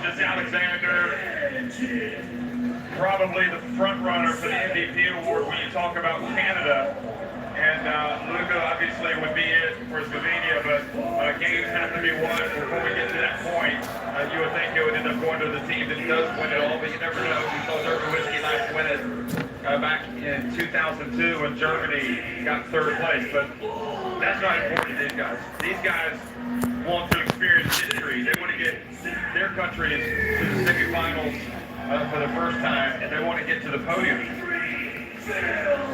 Alexis Alexander, probably the front runner for the MVP award when you talk about Canada. And Luka obviously would be it for Slovenia, but games have to be won before we get to that point. You would think it would end up going to the team that does win it all, but you never know. We saw Whiskey Knights win it back in 2002 when Germany got third place, but that's not important to these guys. These guys want to experience history. They want to get their countries to the semifinals for the first time, and they want to get to the podium.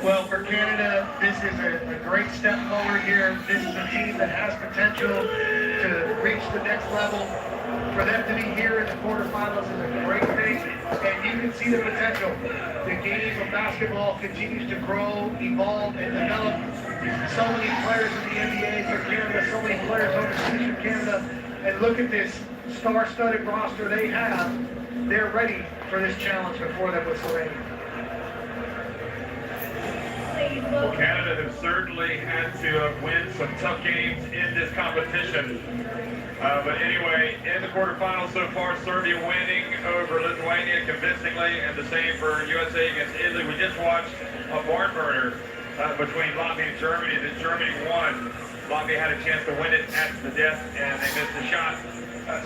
Well, for Canada, this is a great step forward here. This is a team that has potential to reach the next level. For them to be here in the quarterfinals is a great thing, and you can see the potential. The game of basketball continues to grow, evolve, and develop. So many players in the NBA for Canada, so many players overseas for Canada, and look at this star-studded roster they have. They're ready for this challenge before them with Slovenia. Well, Canada has certainly had to win some tough games in this competition. But anyway, in the quarterfinals so far, Serbia winning over Lithuania convincingly, and the same for USA against Italy. We just watched a barn burner between Latvia and Germany that Germany won. Latvia had a chance to win it at the death, and they missed the shot.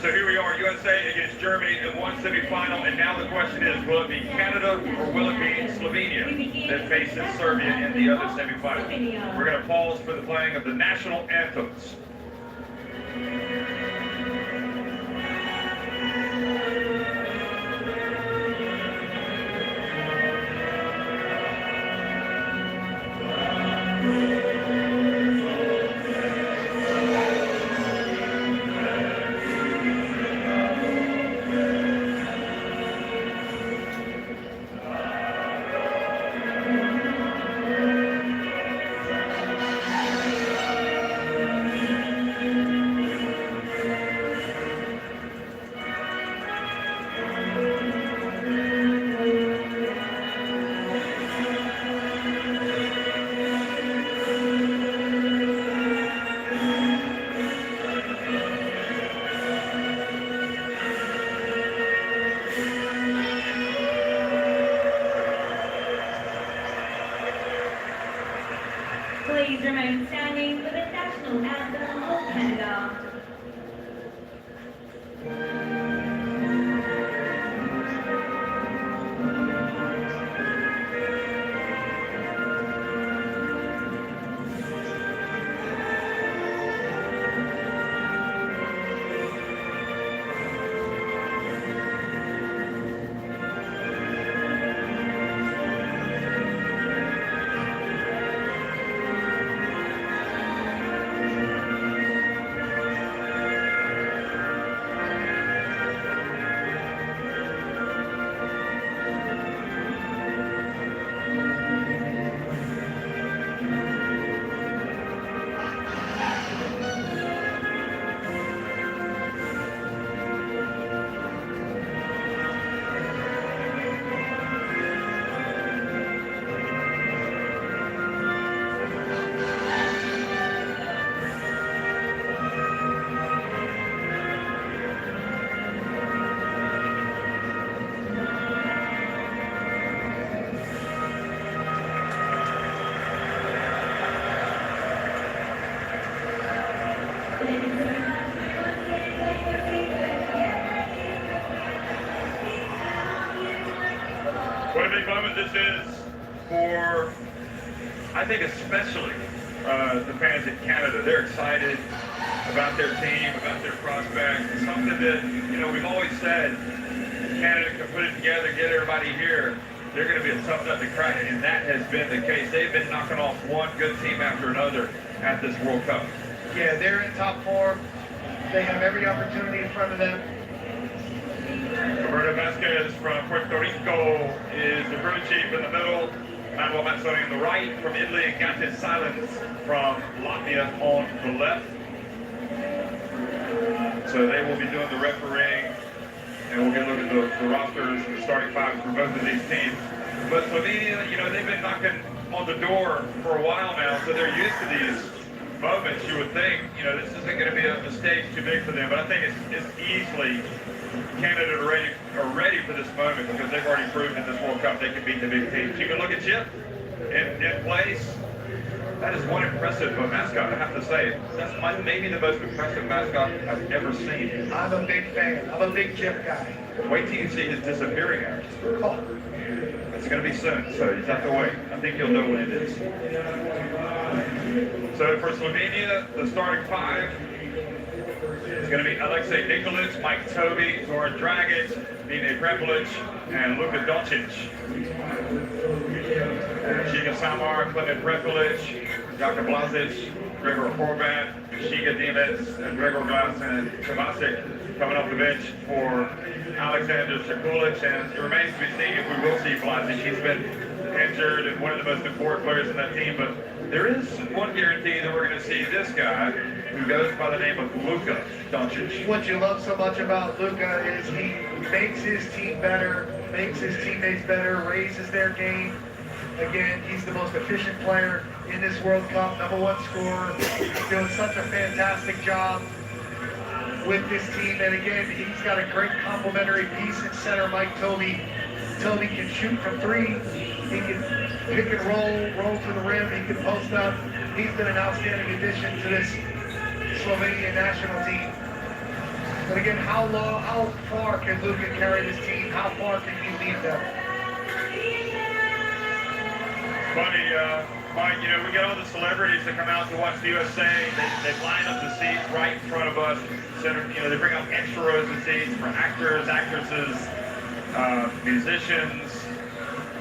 So here we are, USA against Germany in one semifinal, and now the question is, will it be Canada or will it be Slovenia that faces Serbia in the other semifinal? We're going to pause for the playing of the national anthems. Please remain standing for the national anthem of Canada. What a big moment this is for, I think especially the fans in Canada. They're excited about their team, about their prospects. It's something that, you know, we've always said, if Canada can put it together, get everybody here, they're going to be a tough nut to crack, and that has been the case. They've been knocking off one good team after another at this World Cup. Yeah, they're in top form. They have every opportunity in front of them. Roberto Vasquez from Puerto Rico is the crew chief in the middle. Manuel Mazzoni on the right from Italy, and Gatis Silence from Latvia on the left. So they will be doing the refereeing, and we'll get a look at the rosters, the starting five for both of these teams. But Slovenia, you know, they've been knocking on the door for a while now, so they're used to these moments. You would think, you know, this isn't going to be a stage too big for them, but I think it's easily Canada are ready for this moment because they've already proven in this World Cup they can beat the big teams. You can look at Chip in place. That is one impressive mascot, I have to say. That's maybe the most impressive mascot I've ever seen. I'm a big fan. I'm a big Chip guy. Wait till you see his disappearing act. Oh. It's going to be soon, so you just have to wait. I think you'll know when it is. So for Slovenia, the starting five is going to be Alexei Nikolic, Mike Toby, Zoran Dragic, Nine Prepelic, and Luka Doncic. Shiga Samar, Clement Prepelic, Jakub Blazic, Gregor Horvat, Shiga Dimetz, and Gregor Glass and Kovacic coming off the bench for Alexander Sekulic, and it remains to be seen if we will see Blazic. He's been injured and one of the most important players in that team, but there is one guarantee that we're going to see this guy who goes by the name of Luka Doncic. What you love so much about Luka is he makes his team better, makes his teammates better, raises their game. Again, he's the most efficient player in this World Cup, #1 scorer, doing such a fantastic job with this team. And again, he's got a great complementary piece in center, Mike Toby. Toby can shoot from three. He can pick and roll to the rim. He can post up. He's been an outstanding addition to this Slovenian national team. But again, how far can Luka carry this team? How far can he lead them? Funny, Mike, you know, we get all the celebrities that come out to watch the USA. They line up the seats right in front of us. So, you know, they bring out extra rows of seats for actors, actresses, musicians,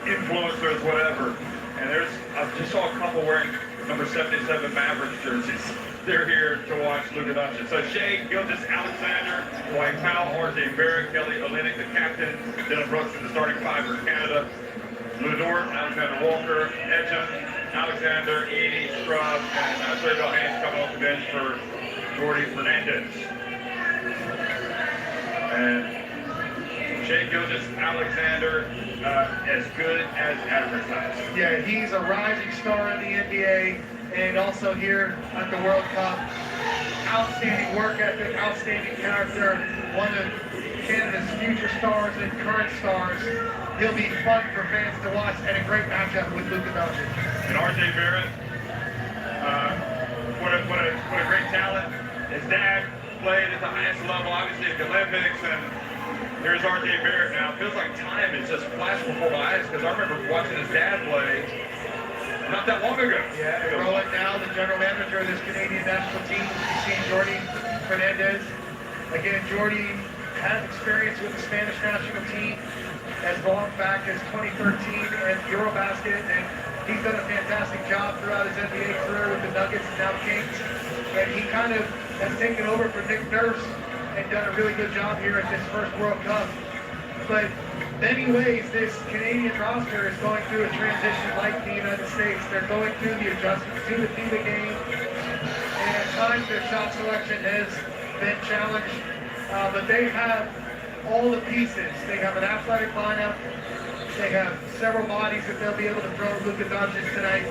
influencers, whatever. And I just saw a couple wearing number 77 Mavericks jerseys. They're here to watch Luka Doncic. So Shea, Gilgis, Alexander, Dwight Powell, RJ Barrett, Kelly Olynyk, the captain, Dylan Brooks in the starting five for Canada. Ludort, Alexander Walker, Edgen, Alexander, Edie, Scrub, and Trey Haynes coming off the bench for Jordi Fernandez. And Shea Gilgis, Alexander, as good as advertised. Yeah, he's a rising star in the NBA and also here at the World Cup. Outstanding work ethic, outstanding character, one of Canada's future stars and current stars. He'll be fun for fans to watch and a great matchup with Luka Doncic. And RJ Barrett, what a great talent. His dad played at the highest level, obviously at the Olympics, and here's RJ Barrett now. It feels like time has just flashed before my eyes because I remember watching his dad play not that long ago. Yeah, and Roland now, the general manager of this Canadian national team. You see Jordi Fernandez. Again, Jordi has experience with the Spanish national team as long back as 2013 and Eurobasket, and he's done a fantastic job throughout his NBA career with the Nuggets and now Kings. And he kind of has taken over for Nick Nurse and done a really good job here at this first World Cup. But many ways, this Canadian roster is going through a transition like the United States. They're going through the adjustments to the FIBA game, and at times their shot selection has been challenged, but they have all the pieces. They have an athletic lineup. They have several bodies that they'll be able to throw Luka Doncic tonight,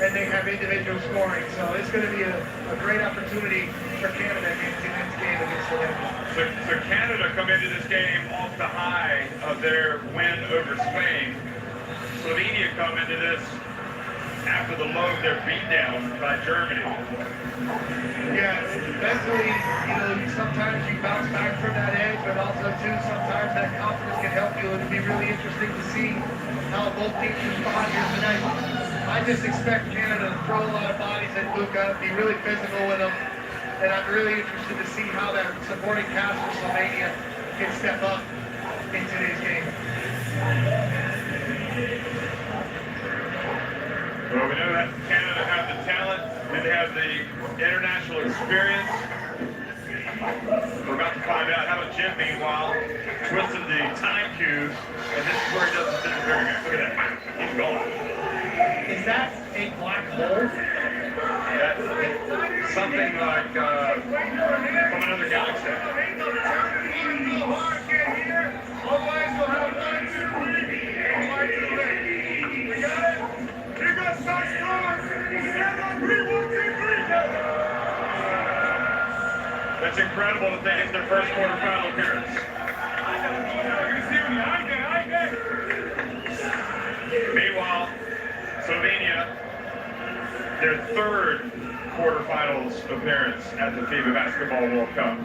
and they have individual scoring. So it's going to be a great opportunity for Canada in tonight's game against Slovenia. So Canada come into this game off the high of their win over Spain. Slovenia come into this after the low of their beatdown by Germany. Yeah, mentally, you know, sometimes you bounce back from that edge, but also too, sometimes that confidence can help you. It'll be really interesting to see how both teams respond here tonight. I just expect Canada to throw a lot of bodies at Luka, be really physical with him, and I'm really interested to see how that supporting cast for Slovenia can step up in today's game. Well, we know that Canada have the talent, and they have the international experience. We're about to find out. How about Jim, meanwhile, twisting the time cube, and this is where he does the disappearing act. Look at that. He's gone. Is that a black hole? That's something like from another galaxy. That's incredible that they hit their first quarterfinal appearance. their third quarterfinals appearance at the FIBA Basketball World Cup.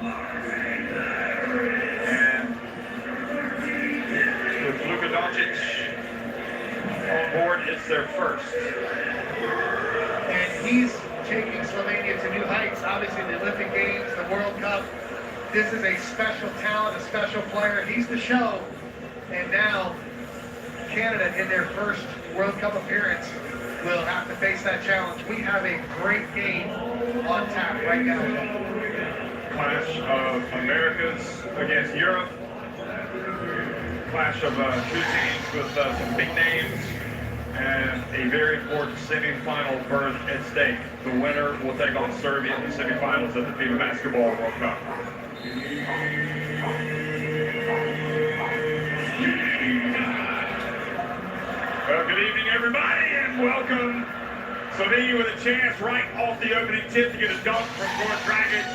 And with Luka Doncic on board, it's their first. And he's taking Slovenia to new heights. Obviously, the Olympic Games, the World Cup. This is a special talent, a special player. He's the show. And now, Canada, in their first World Cup appearance, will have to face that challenge. We have a great game on tap right now. Clash of Americas against Europe. Clash of two teams with some big names. And a very important semi-final berth at stake. The winner will take on Serbia in the semi-finals at the FIBA Basketball World Cup. Well, good evening, everybody, and welcome. Slovenia with a chance right off the opening tip to get a dunk from Goran Dragic,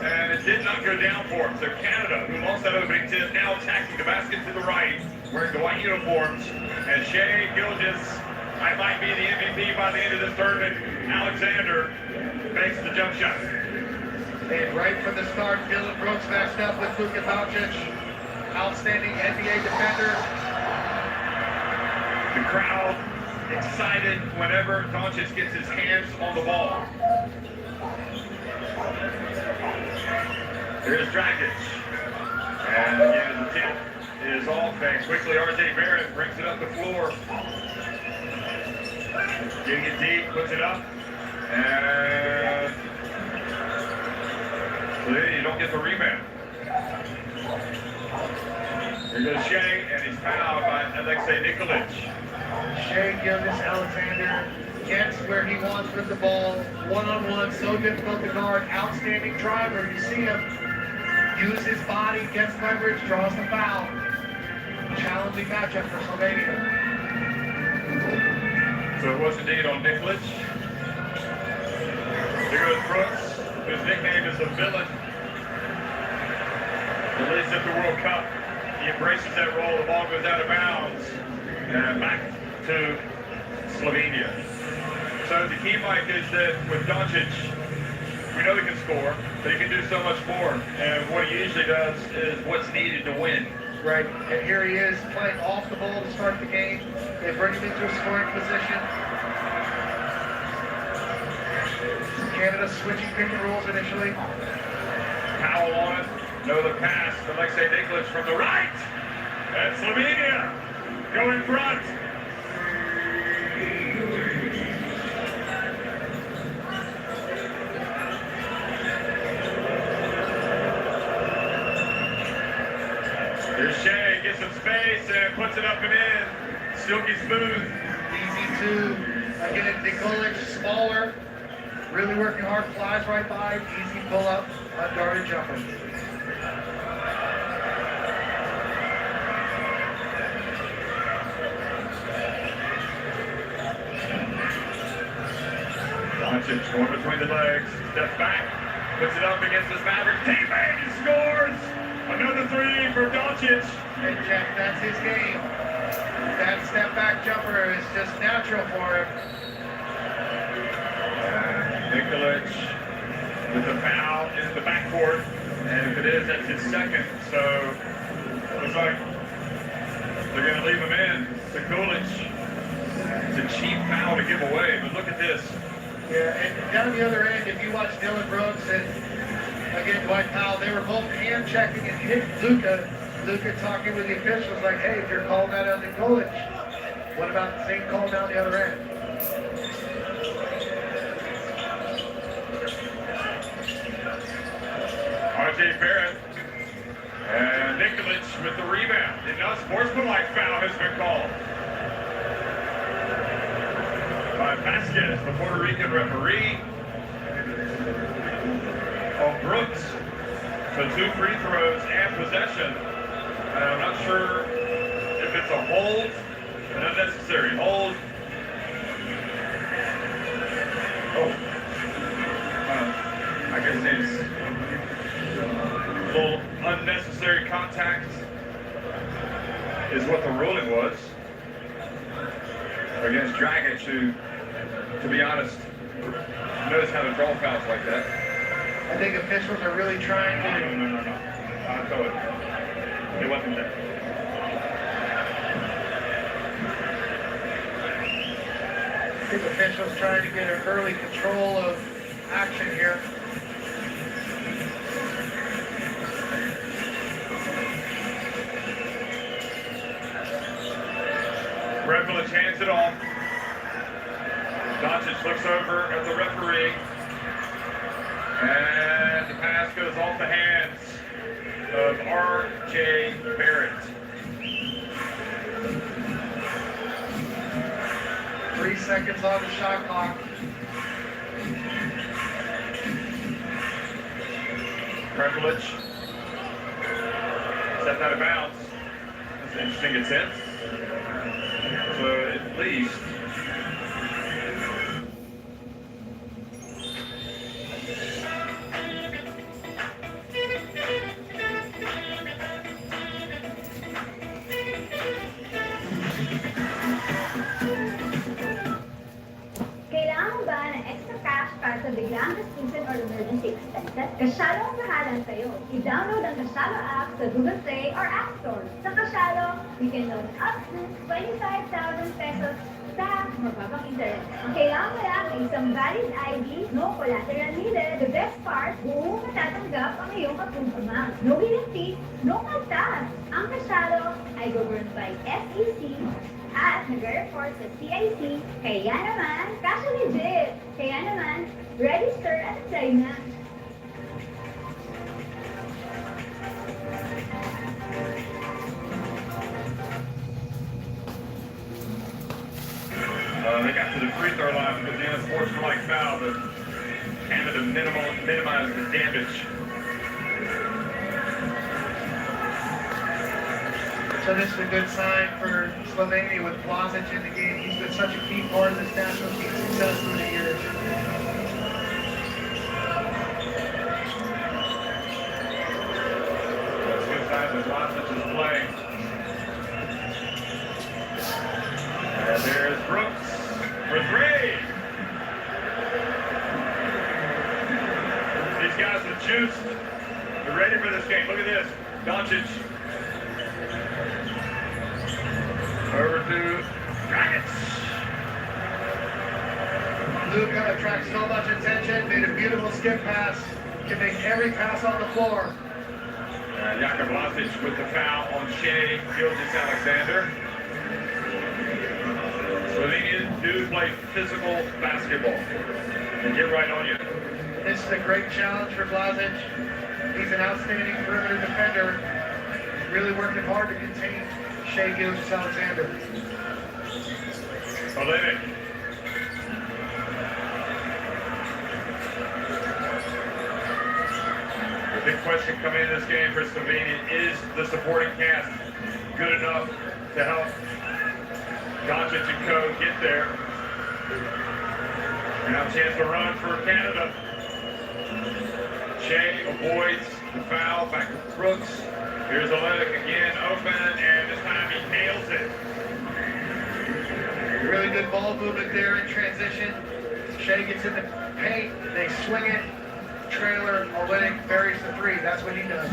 and it did not go down for him. So Canada, who lost that opening tip, now attacking the basket to the right, wearing the white uniforms, and Shea Gilgeous, I might be the MVP by the end of this tournament. Alexander makes the jump shot. And right from the start, Dylan Brooks matched up with Luka Doncic, outstanding NBA defender. The crowd excited whenever Doncic gets his hands on the ball. Here's Dragic. And again, the tip is off, and quickly R.J. Barrett brings it up the floor. Getting it deep, puts it up, and so you don't get the rebound. Here goes Shea, and he's fouled by Alexei Nikolic. Shea Gilgeous-Alexander gets where he wants with the ball, one-on-one, so difficult to guard, outstanding driver. You see him use his body, gets leverage, draws the foul. Challenging matchup for Slovenia. So it was indeed on Nikolic. Here goes Brooks, whose nickname is the villain. At least at the World Cup, he embraces that role. The ball goes out of bounds. And back to Slovenia. So the key, Mike, is that with Doncic, we know he can score, but he can do so much more. And what he usually does is what's needed to win. Right, and here he is playing off the ball to start the game. They bring him into a scoring position. Canada switching pick and rolls initially. Powell on it. No, the pass to Alexei Nikolic from the right. And Slovenia go in front. Here's Shea, gets some space and puts it up and in. Silky smooth. Easy two. Again, Nikolic, smaller. Really working hard, flies right by. Easy pull up, unguarded jumper. Doncic going between the legs, steps back, puts it up against his Maverick teammate, and scores! Another three for Doncic. And Jack, that's his game. That step back jumper is just natural for him. Nikolic with the foul in the backcourt, and if it is, that's his second. So looks like they're going to leave him in. Nikolic, it's a cheap foul to give away, but look at this. Yeah, and down the other end, if you watch Dylan Brooks and again Dwight Powell, they were both hand checking and hit Luka. Luka talking with the officials like, hey, if you're calling that on Nikolic, what about the same call down the other end? R.J. Barrett and Nikolic with the rebound. An unsportsmanlike foul has been called by Vasquez, the Puerto Rican referee, on Brooks. So 2 free throws and possession. And I'm not sure if it's a hold, an unnecessary hold. Oh, I guess it's a little unnecessary contact is what the ruling was against Dragic, who, to be honest, Notice how the draw fouls like that. I think officials are really trying to... No. I saw it. It wasn't there. I think officials trying to get an early control of action here. Revlich hands it off. Doncic looks over at the referee. And the pass goes off the hands of R.J. Barrett. 3 seconds on the shot clock. Revlich stepped out of bounds. That's an interesting attempt. So at least Kailangan mo ba ng extra cash para sa biglang gastusin or emergency expenses? Kasyalo ang bahalan sa'yo. I-download ang Kasyalo app sa Google Play or App Store. Sa Kasyalo, you can loan up to 25,000 pesos sa mababang interest. Ang kailangan mo lang ay isang valid ID, no collateral needed. The best part, buong matatanggap ang iyong approved amount. No hidden fees, no kaltas. Ang Kasyalo ay governed by SEC at nag-report sa CIC, kaya naman, kaso legit. Kaya naman, register at apply na. they got to the free throw line because the unsportsmanlike foul, but Canada minimized the damage. So this is a good sign for Slovenia with Blazic in the game. He's been such a key part of this national team's success through the years. That's good sign that Blazic is playing. And there's Brooks for three. These guys are juiced. They're ready for this game. Look at this. Doncic. Over to Dragic. Luka attracts so much attention, made a beautiful skip pass, can make every pass on the floor. Jakub Blazic with the foul on Shea Gilgeous-Alexander. Slovenia do play physical basketball. And get right on you. This is a great challenge for Blazic. He's an outstanding perimeter defender, really working hard to contain Shea Gilgeous-Alexander. Olenek. The big question coming into this game for Slovenia is the supporting cast good enough to help Doncic and co get there? Now a chance to run for Canada. Shea avoids the foul, back to Brooks. Here's Olenek again, open, and this time he nails it. Really good ball movement there in transition. Shea gets in the paint, they swing it. Trailer, Olenek buries the three. That's what he does.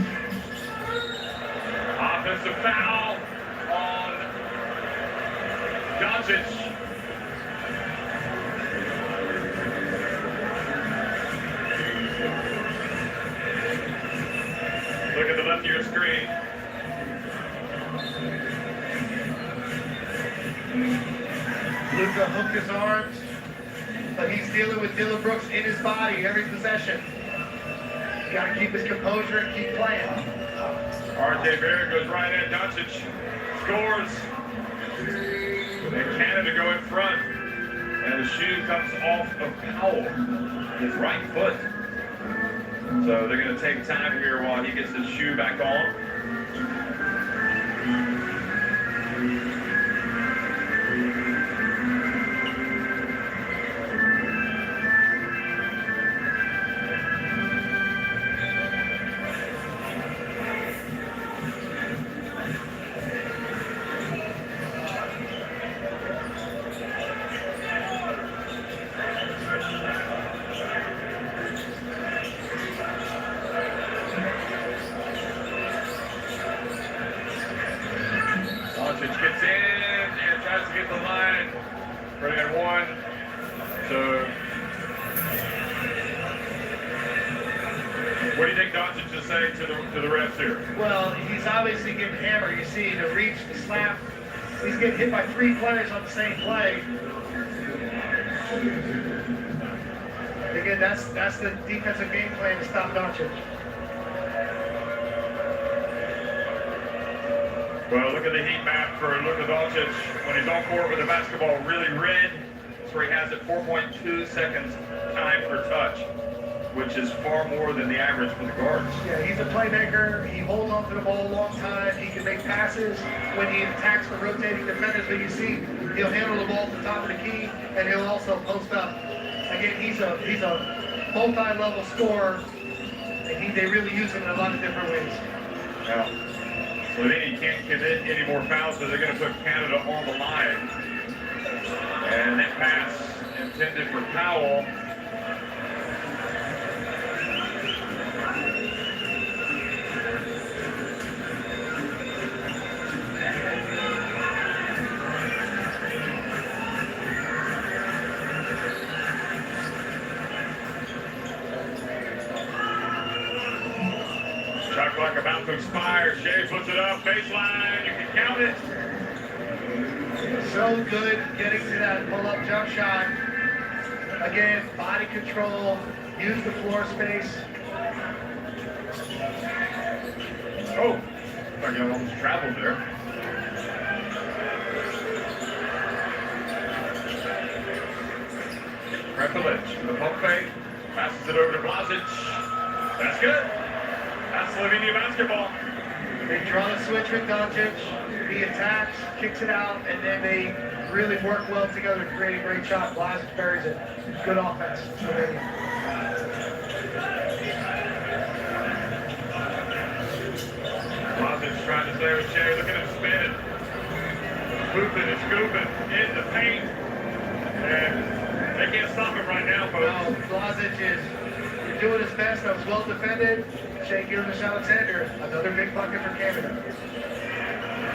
Offensive foul on Doncic. Look at the left of your screen. Luka hooked his arms, but he's dealing with Dylan Brooks in his body every possession. You gotta keep his composure and keep playing. R.J. Barrett goes right at Doncic, scores. And Canada go in front. And the shoe comes off of Powell, his right foot. So they're going to take time here while he gets his shoe back on. Doncic gets in and tries to get the line. Running at one. So, what do you think Doncic is saying to the refs here? Well, he's obviously getting hammered. You see the reach, the slap. He's getting hit by 3 players on the same play. Again, that's the defensive game plan to stop Doncic. Well, look at the heat map for Luka Doncic. When he's on court with the basketball really red, that's where he has it 4.2 seconds time per touch, which is far more than the average for the guards. Yeah, he's a playmaker. He holds on to the ball a long time. He can make passes when he attacks the rotating defenders. But you see, he'll handle the ball at the top of the key, and he'll also post up. Again, he's a multi-level scorer, and they really use him in a lot of different ways. Now, Slovenia can't commit any more fouls, so they're going to put Canada on the line. And that pass intended for Powell. Shot clock about to expire. Shea puts it up, baseline, you can count it. So good getting to that pull-up jump shot. Again, body control, use the floor space. Oh, I almost traveled there. Prepelic, the pump fake, passes it over to Blazic. That's good. That's Slovenia basketball. They draw the switch with Doncic. He attacks, kicks it out, and then they really work well together to create a great shot. Blazic buries it. Good offense. Slovenia. Blazic trying to stay with Shea. Look at him spinning. Swooping and scooping in the paint. And they can't stop him right now, folks. No, Blazic is doing his best. That was well defended. Shea Alexander, another big bucket for Canada.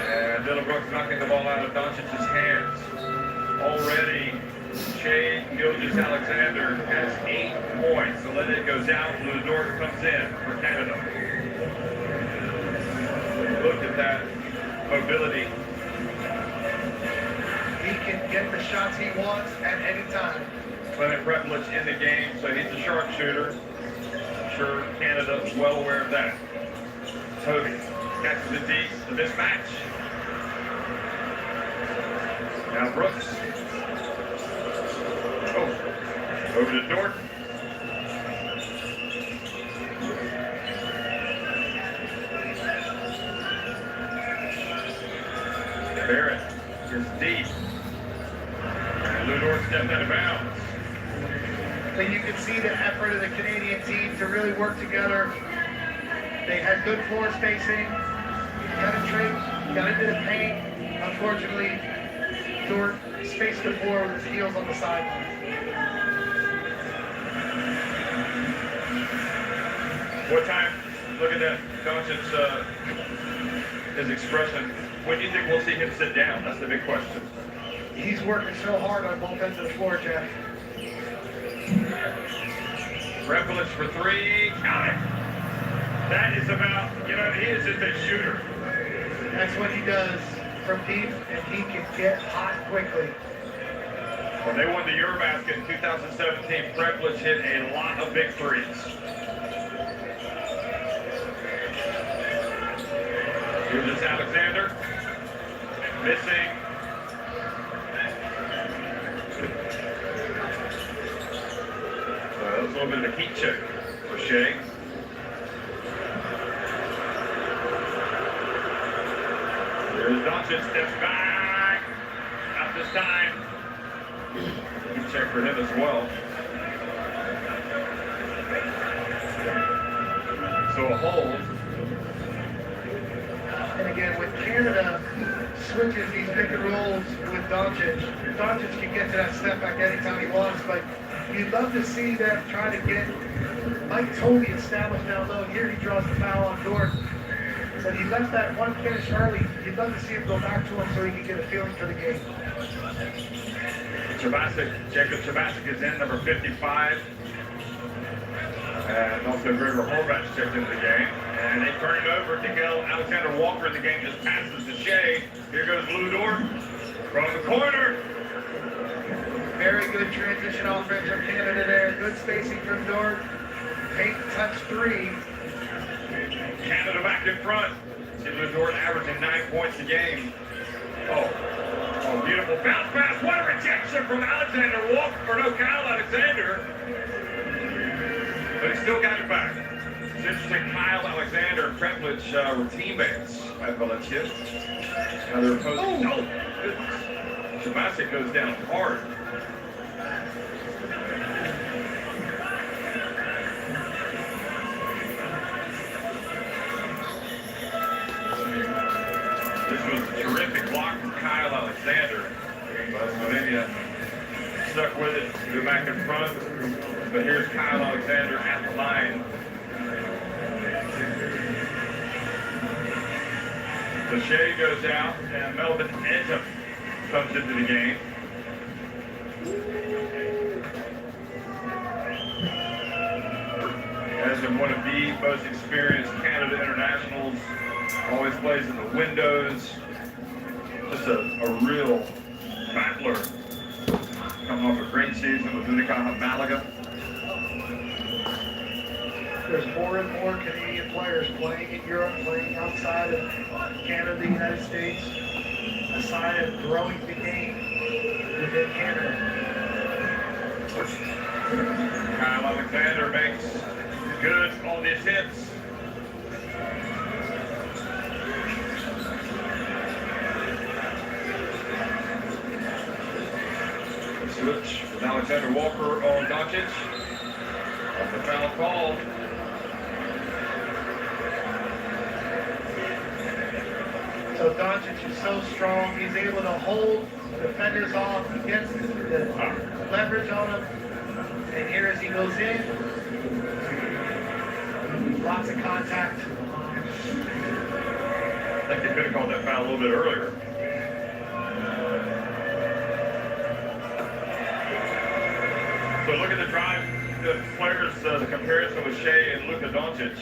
And Dylan Brooks knocking the ball out of Doncic's hands. Already, Shea Alexander has 8 points. So it goes out. Ludor comes in for Canada. Look at that mobility. He can get the shots he wants at any time. Clement Prepelic in the game, so he's a sharpshooter. I'm sure Canada is well aware of that. Toby catches it deep, the mismatch. Now Brooks. Oh, over to Dort. Barrett is deep. And Ludor stepped out of bounds. But you can see the effort of the Canadian team to really work together. They had good floor spacing, penetrate, got into the paint. Unfortunately, Dort spaced the floor with his heels on the sideline. What time? Look at that. Doncic's his expression. When do you think we'll see him sit down? That's the big question. He's working so hard on both ends of the floor, Jeff. Prepelic for 3. Count it. That is about, he is just a shooter. That's what he does from deep, and he can get hot quickly. When they won the Eurobasket in 2017, Prepelic hit a lot of big threes. Here's Alexander. Missing. So that was a little bit of a heat check for Shea. There's Doncic, steps back. Not this time. Heat check for him as well. So a hold. And again, with Canada switches these pick and rolls with Doncic, Doncic can get to that step back anytime he wants, but you'd love to see them try to get Mike Toby established down low. Here he draws the foul on Dort. But he left that one finish early. You'd love to see him go back to him so he can get a feeling for the game. Jacob Chabasic is in, number 55. And also Gregor Horvath checked into the game. And they turn it over. Miguel Alexander Walker in the game just passes to Shea. Here goes Lou Dort from the corner. Very good transition offense from Canada there. Good spacing from Dort. Paint touch 3. Canada back in front. See Lou Dort averaging 9 points a game. Oh, beautiful bounce pass. What a rejection from Alexander Walker. Or no, Kyle Alexander. But he still got it back. It's interesting, Kyle Alexander and Preplich were teammates at Valencia. Now they're opposing. Oh, goodness. Chabasic goes down hard. This was a terrific block from Kyle Alexander. But Slovenia stuck with it, go back in front. But here's Kyle Alexander at the line. So Shea goes out, and Melvin Edgem comes into the game. Edgem, one of the most experienced Canada internationals, always plays in the windows. Just a real battler. Coming off a great season with Unicaja Malaga. There's more and more Canadian players playing in Europe, playing outside of Canada, the United States. A sign of growing the game within Canada. Kyle Alexander makes good on his hits. Switch with Alexander Walker on Doncic. Off the foul call. So Doncic is so strong, he's able to hold defenders off. He gets the leverage on them. And here as he goes in, lots of contact. I think they could have called that foul a little bit earlier. So look at the drive, the players, the comparison with Shea and Luka Doncic.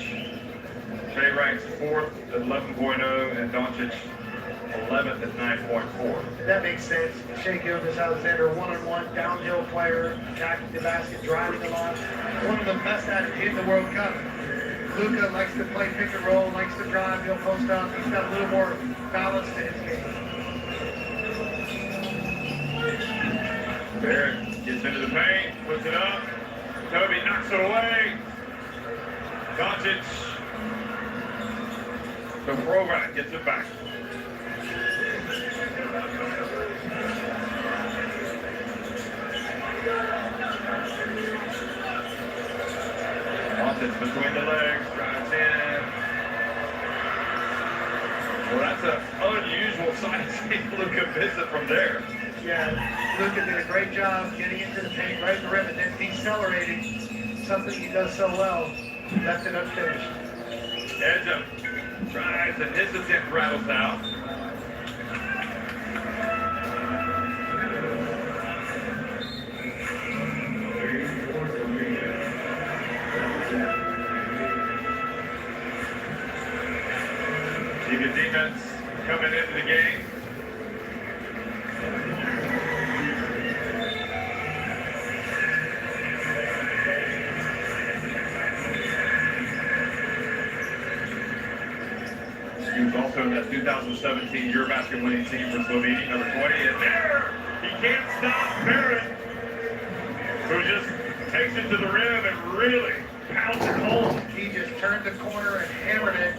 Shea ranks 4th at 11.0 and Doncic 11th at 9.4. That makes sense. Shea Gilgeous-Alexander, one-on-one, downhill player, attacking the basket, driving a lot. One of the best at it in the World Cup. Luka likes to play pick and roll, likes to drive, he'll post up. He's got a little more balance to his game. Barrett gets into the paint, puts it up. Toby knocks it away. Doncic. The throwback gets it back. Doncic between the legs, drives in. Well, that's an unusual sight to see Luka visit from there. Yeah, Luka did a great job getting into the paint right at the rim and then decelerating, something he does so well. Left it unfinished. Edgem tries and his attempt rattles out. See the defense coming into the game. He was also in that 2017 Eurobasket winning team for Slovenia, number 20. And there, he can't stop Barrett, who just takes it to the rim and really pounds it home. He just turned the corner and hammered it.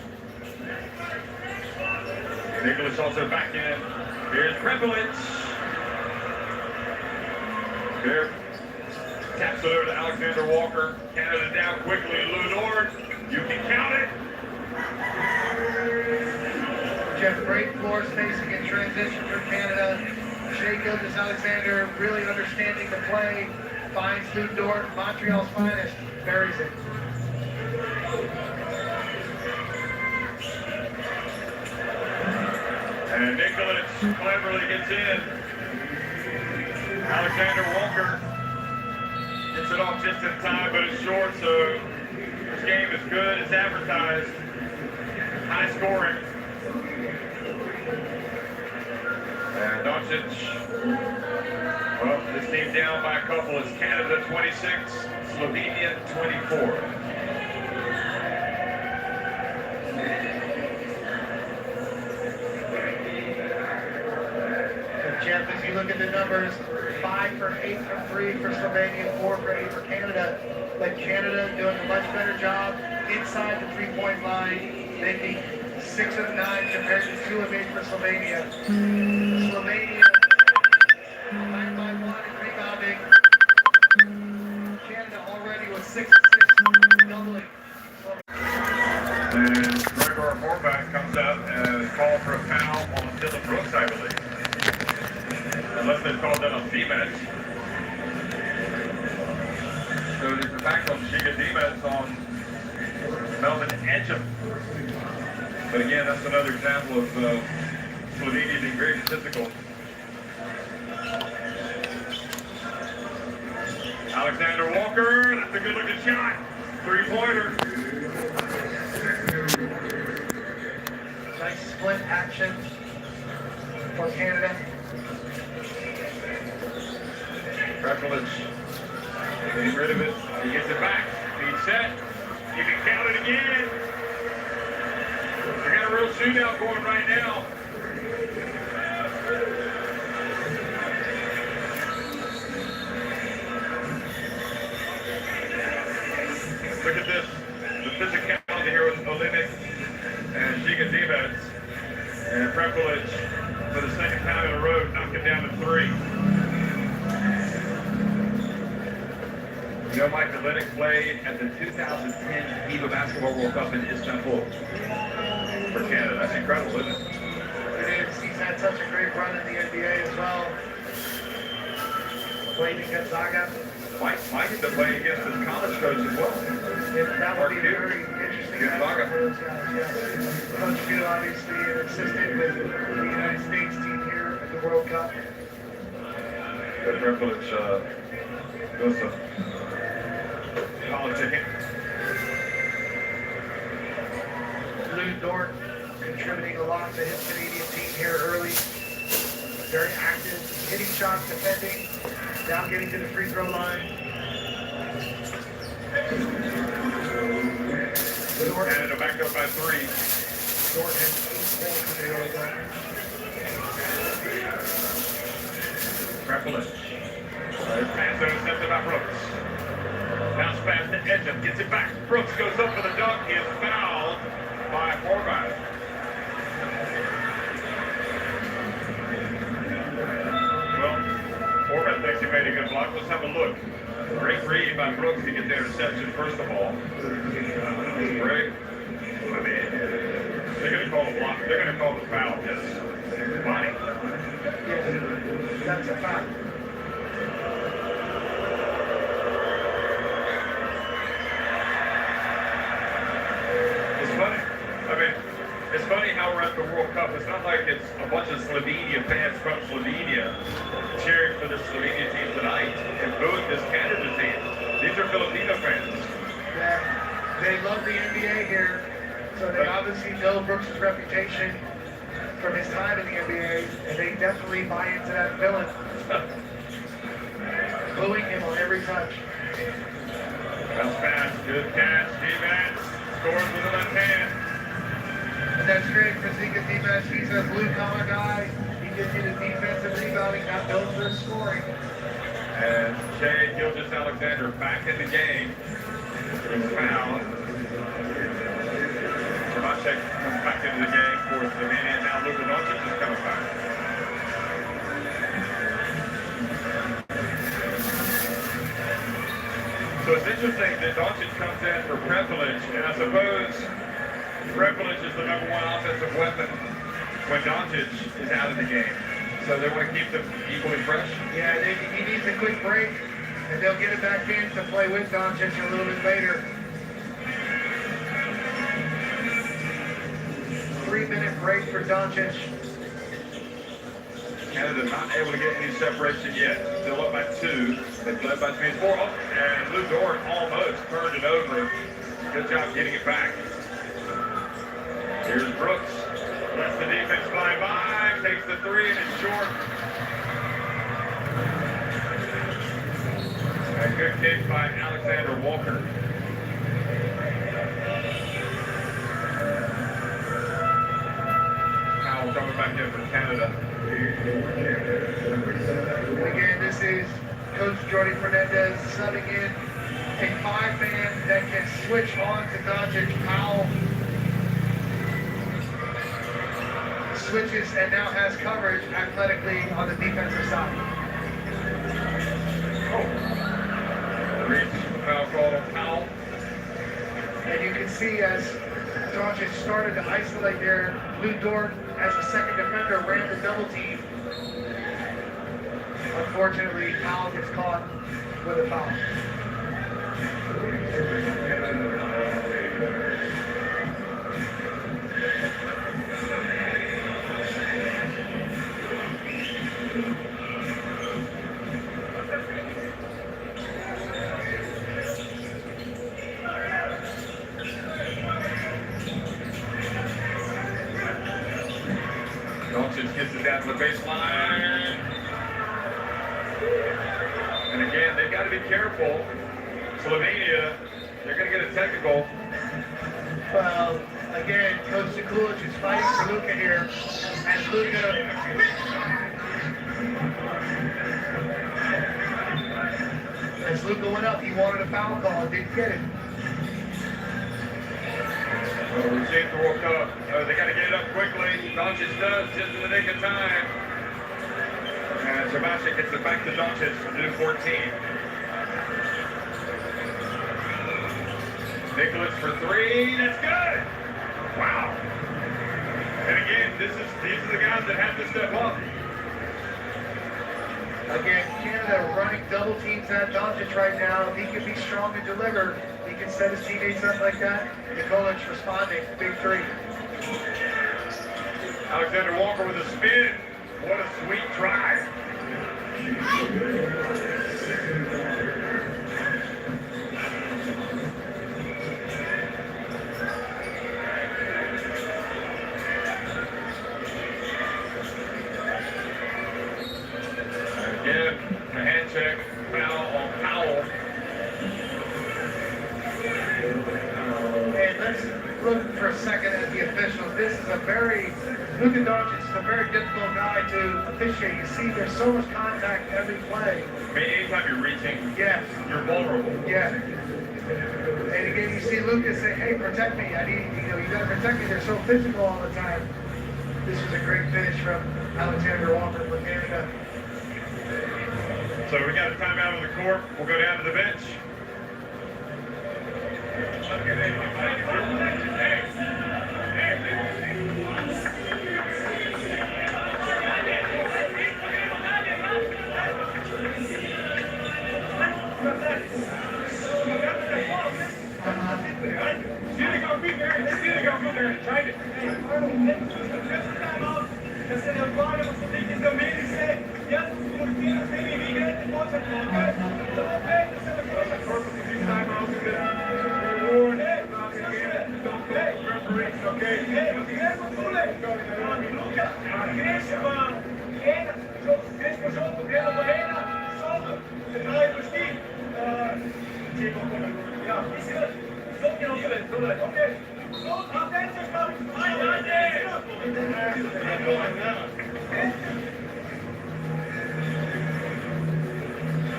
Nicholas also back in. Here's Preplich. There. Taps it over to Alexander Walker. Canada down quickly. Lou Dort. You can count it. Jeff, great floor spacing and transition from Canada. Shea Gilgeous-Alexander really understanding the play. Finds Lou Dort, Montreal's finest. Buries it. And Nicholas cleverly gets in. Alexander Walker gets it off just in time, but it's short, so this game is good. It's advertised. High scoring. And Doncic, well, this team down by a couple. It's Canada 26, Slovenia 24. Jeff, as you look at the numbers, 5 for 8 from 3 for Slovenia, 4 for 8 for Canada. But Canada doing a much better job inside the three-point line, making 6 of 9 compared to 2 of 8 for Slovenia. Slovenia, 9 by 1 in rebounding. Canada already was 6 of 6, doubling. And Gregor Horvath comes out and called for a foul on Dylan Brooks, I believe. Unless they called that on defense. So there's a back on Giga defense on Melvin Edgem. But again, that's another example of Slovenia being very physical. Alexander Walker, that's a good looking shot. 3-pointer. Nice split action for Canada. Repulage getting rid of it. He gets it back. He's set. You can count it again. We got a real shootout going right now. Look at this. The physicality here with Olenek and Giga Divas. And Repulage for the second time in a row knocking down the 3. You know, Mike Olenek played at the 2010 FIBA Basketball World Cup in Istanbul for Canada. That's incredible, isn't it? It is. He's had such a great run in the NBA as well. Played in Gonzaga. Mike is playing against his college coach as well. That would be very interesting. Gonzaga. Coach Q, obviously, an assistant with the United States team here at the World Cup. But Repulage goes to politicking. Lou Dort contributing a lot to his Canadian team here early. Very active, hitting shots, defending, now getting to the free throw line. Canada backed up by 3. Dort has 8 points in the early going. Repulage. Pass intercepted by Brooks. Bounce pass to Edgem, gets it back. Brooks goes up for the dunk. He is fouled by Horvath. Well, Horvath thinks he made a good block. Let's have a look. Great read by Brooks to get the interception, first of all. Great. I mean, they're going to call the block. They're going to call the foul. Yes. Bonnie. Yes, that's a fact. It's funny how we're at the World Cup. It's not like it's a bunch of Slovenia fans from Slovenia cheering for the Slovenia team tonight and booing this Canada team. These are Filipino fans. Yeah, they love the NBA here, so they obviously know Brooks' reputation from his time in the NBA, and they definitely buy into that villain. Booing him on every touch. Bounce pass, good catch, defense, scores with the left hand. And that's great for Zika defense. He's a blue-collar guy. He gives you the defensive rebounding, not built for scoring. And Shea Gilgeous-Alexander back in the game. He's fouled. Tremacek comes back into the game for Slovenia. Now Luka Doncic is coming back. So it's interesting that Doncic comes in for Repulage, and I suppose Repulage is the #1 offensive weapon when Doncic is out of the game. So they want to keep them equally fresh? Yeah, he needs a quick break, and they'll get it back in to play with Doncic a little bit later. 3-minute break for Doncic. Canada not able to get any separation yet. Still up by 2. They've led by 3 and 4. Oh, and Lou Dort almost turned it over. Good job getting it back. Here's Brooks. Lets the defense fly by. Takes the 3 and it's short. A good kick by Alexander Walker. Powell coming back in for Canada. Again, this is Coach Jordi Fernandez subbing in a 5-man that can switch on to Doncic. Powell switches and now has coverage athletically on the defensive side. Foul called on Powell. And you can see as Doncic started to isolate there, Lou Dort, as the second defender, ran the double team. Unfortunately, Powell gets caught with a foul. Doncic gets it down to the baseline. And again, they've got to be careful. Slovenia, they're going to get a technical. Well, again, Coach Sekulic is fighting for Luka here. As Luka went up, he wanted a foul call, didn't get it. We're seeing the World Cup. They got to get it up quickly. Doncic does, just in the nick of time. And Sebastian gets it back to Doncic to do 14. Nicholas for 3. That's good. Wow. And again, these are the guys that have to step up. Again, Canada running double teams at Doncic right now. If he can be strong and deliver, he can set his teammates up like that. Nikolic responding, big 3. Alexander Walker with a spin. What a sweet drive. Again, a hand check, foul on Powell. And let's look for a second at the officials. This is a very, Luka Doncic is a very difficult guy to officiate. You see, there's so much contact every play. I mean, anytime you're reaching, Yes. you're vulnerable. Yeah. And again, you see Lucas say, hey, protect me. I need, you got to protect me. They're so physical all the time. This was a great finish from Alexander Walker for Canada. So we got a timeout on the court. We'll go down to the bench.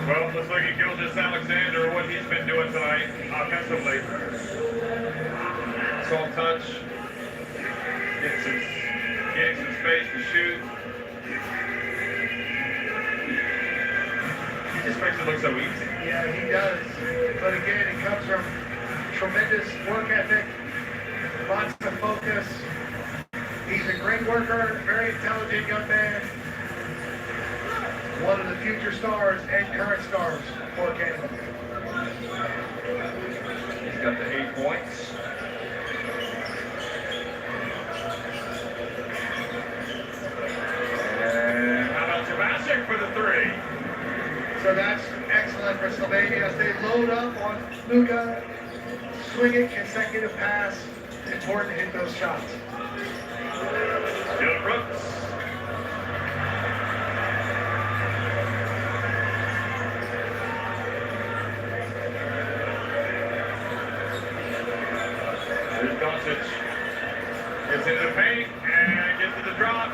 Well, looks like it kills this Alexander, what he's been doing tonight offensively. Soft touch. Getting some space to shoot. He just makes it look so easy. Yeah, he does. But again, it comes from tremendous work ethic, lots of focus. He's a great worker, very intelligent young man. One of the future stars and current stars for Canada. He's got the 8 points. And how So that's excellent for Slovenia as they load up on Luka, swing it, consecutive pass. It's important to hit those shots. Dylan Brooks. Here's Doncic. Gets into the paint and gets to the drop.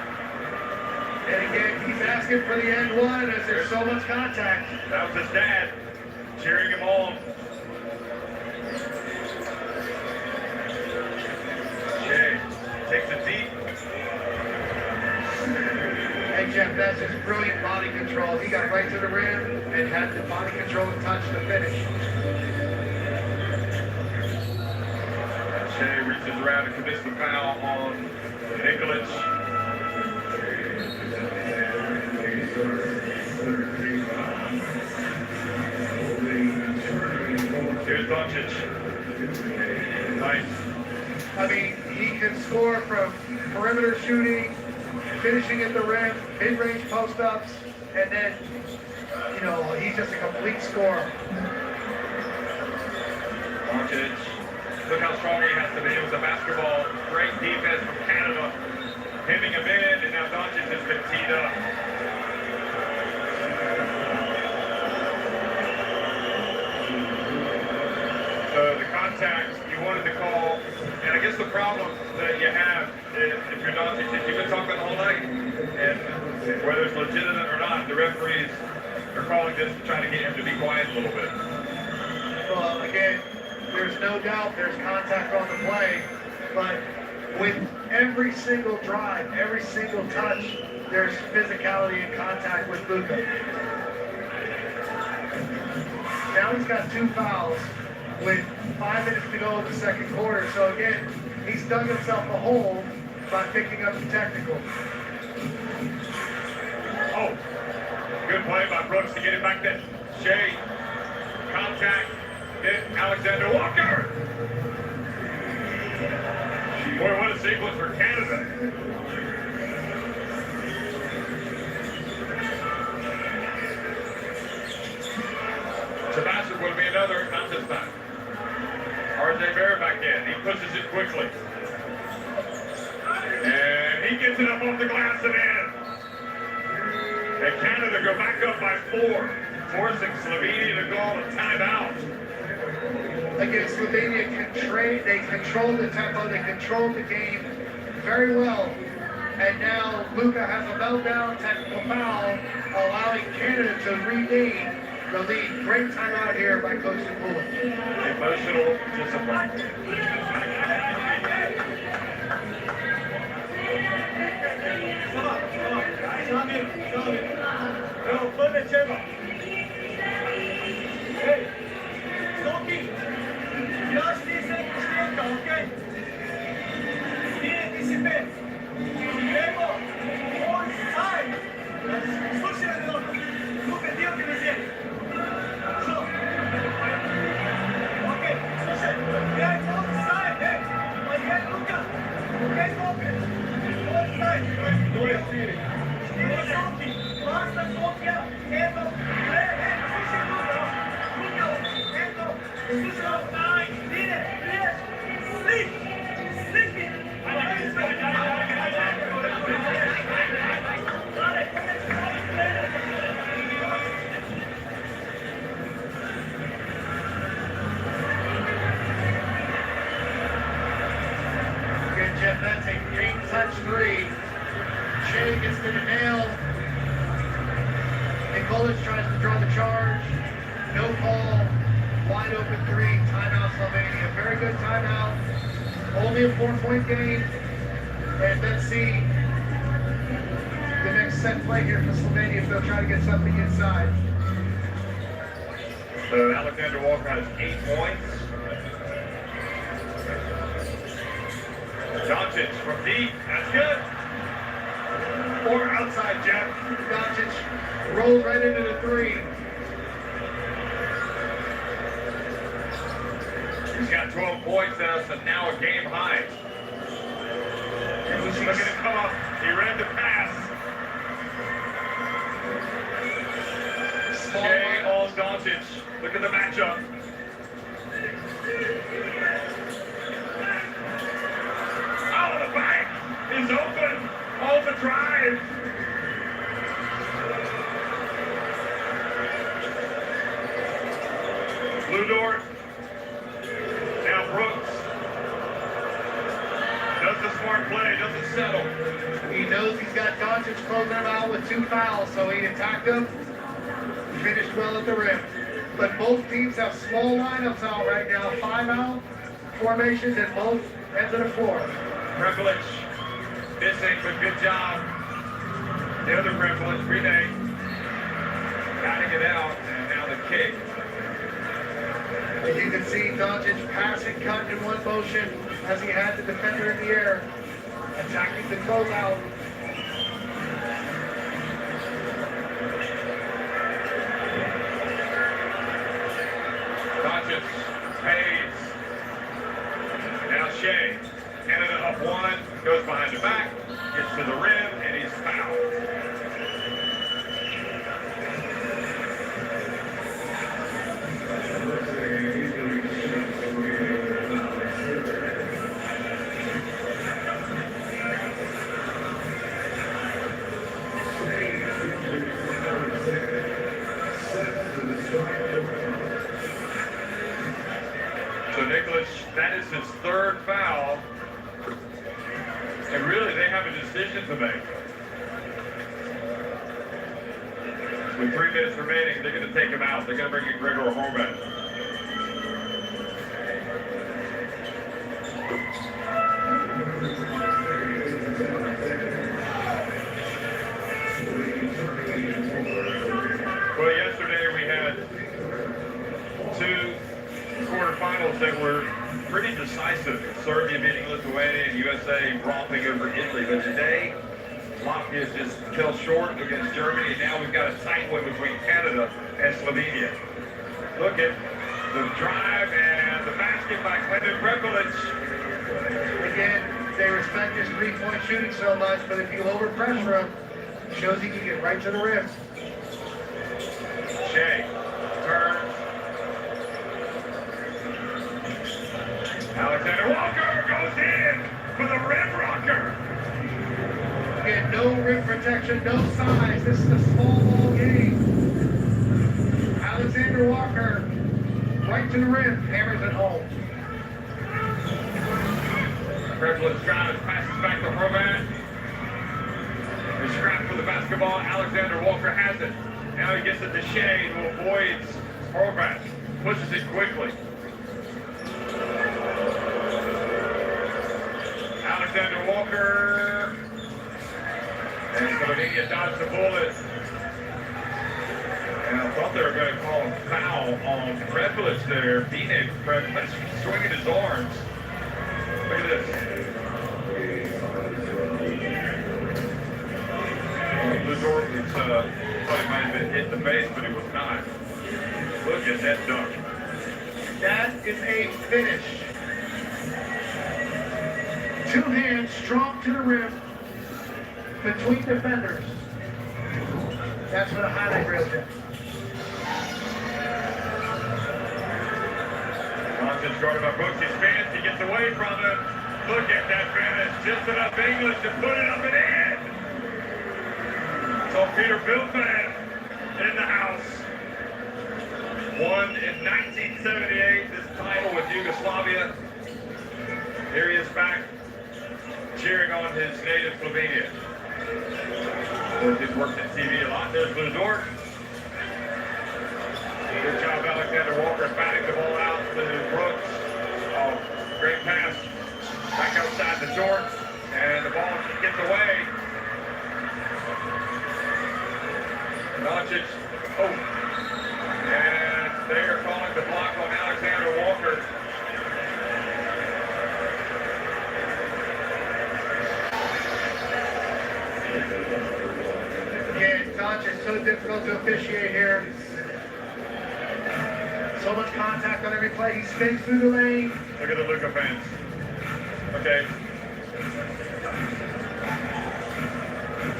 And again, he's asking for the end one as there's so much contact. That was his dad cheering him on. Shea takes it deep. And Jeff, that's his brilliant body control. He got right to the rim and had the body control and touch to finish. Shea reaches around and commits the foul on Nikolic. Here's Doncic. Nice. I mean, he can score from perimeter shooting, finishing at the rim, mid-range post-ups, and then, you know, he's just a complete scorer. Doncic. Look how strong he has to be with the basketball. Great defense from Canada. Hemming him in, and now Doncic has been teed up. So the contact you wanted to call, and I guess the problem that you have if you're Doncic is you've been talking the whole night, and whether it's legitimate or not, the referees are calling this to try to get him to be quiet a little bit. Well, again, there's no doubt there's contact on the play, but with every single drive, every single touch, there's physicality and contact with Luka. Now he's got 2 fouls with 5 minutes to go in the second quarter. So again, he's dug himself a hole by picking up the technical. Oh, good play by Brooks to get it back to Shea. Contact. Hit Alexander Walker. Boy, what a sequence for Canada. Sebastian would be another, not this time. RJ Barrett back in. He pushes it quickly. And he gets it up off the glass and in. And Canada go back up by 4, forcing Slovenia to go on a timeout. Again, Slovenia they controlled the tempo, they controlled the game very well. And now Luka has a meltdown, technical foul, allowing Canada to regain the lead. Great timeout here by Coach Nikolic. Emotional discipline. Hey, Stoki, još ti se šlijeka, okej? Nije ti si pet. Evo, on saj. Slušaj me dobro. Luka, dio ti ne sjedi. Što? Okej, slušaj. Ja on saj, ej. Pa je Luka. Okej, Stoki. On saj. To je Siri. Evo Stoki. Basta Stokija. Evo. Slušaj Luka. Again, Jeff, that's a great touch 3. Shea gets to the nail. Nikolic tries to draw the charge. No call. Wide open 3. Timeout Slovenia. Very good timeout. Only a 4-point game. And let's see the next set play here for Slovenia if they'll try to get something inside. So Alexander Walker has 8 points. Doncic from deep. That's good. Or outside, Jeff. Doncic rolled right into the 3. He's got 12 points now, so now a game high. Look at him come up. He read the pass. Small Doncic. Look at the matchup. Oh, the back is open. Oh, the drive. Blue Dort. Now Brooks. Does the smart play, doesn't settle. He knows he's got Doncic closing him out with 2 fouls, so he attacked him, finished well at the rim. But both teams have small lineups out right now, 5-out formations at both ends of the floor. Prepelic missing, but good job. The other Prepelic, Renee, batting it out, and now the kick. As you can see, Doncic passing, cutting in one motion as he had the defender in the air, attacking the closeout. Doncic pays. Now Shea. Canada up 1, goes behind the back, gets to the rim, and he's fouled. So Nicholas, that is his 3rd foul. And really, they have a decision to make. With 3 minutes remaining, they're going to take him out. They're going to bring in Gregor Horvat. Well, yesterday we had 2 quarterfinals that were pretty decisive. Serbia beating Lithuania and USA romping over Italy. But today, Latvia just fell short against Germany. And now we've got a tight one between Canada and Slovenia. Look at the drive and the basket by Clinton Prepelic. Again, they respect his 3-point shooting so much, but if you overpressure him, it shows he can get right to the rim. Shea turns. Alexander Walker goes in for the rim rocker. Again, no rim protection, no size. This is a small ball game. Alexander Walker, right to the rim, hammers it home. Prepelic drives, passes back to Horvat. He's scrapped for the basketball. Alexander Walker has it. Now he gets it to Shea, who avoids Horvat. Pushes it quickly. Alexander Walker. And Slovenia dodged the bullet. And I thought they were going to call a foul on Prepelic there. Bine Prepelic swinging his arms. Look at this. Luzort was, thought he might have been hit the base, but he was not. Look at that dunk. That is a finish. 2 hands, strong to the rim, between defenders. That's what a highlight reel is. Doncic guarded by Brooks. He spins. He gets away from him. Look at that finish. Just enough English to put it up and in. So Peter Biltman in the house. Won in 1978 this title with Yugoslavia. Here he is back cheering on his native Slovenia. He's worked in TV a lot. There's Luzort. Good job, Alexander Walker, batting the ball out to Brooks. Oh, great pass. Back outside the short, and the ball gets away. Doncic, and they are calling the block on Alexander Walker. Again, Doncic, so difficult to officiate here. So much contact on every play. He spins through the lane. Look at the Luka fans. Okay.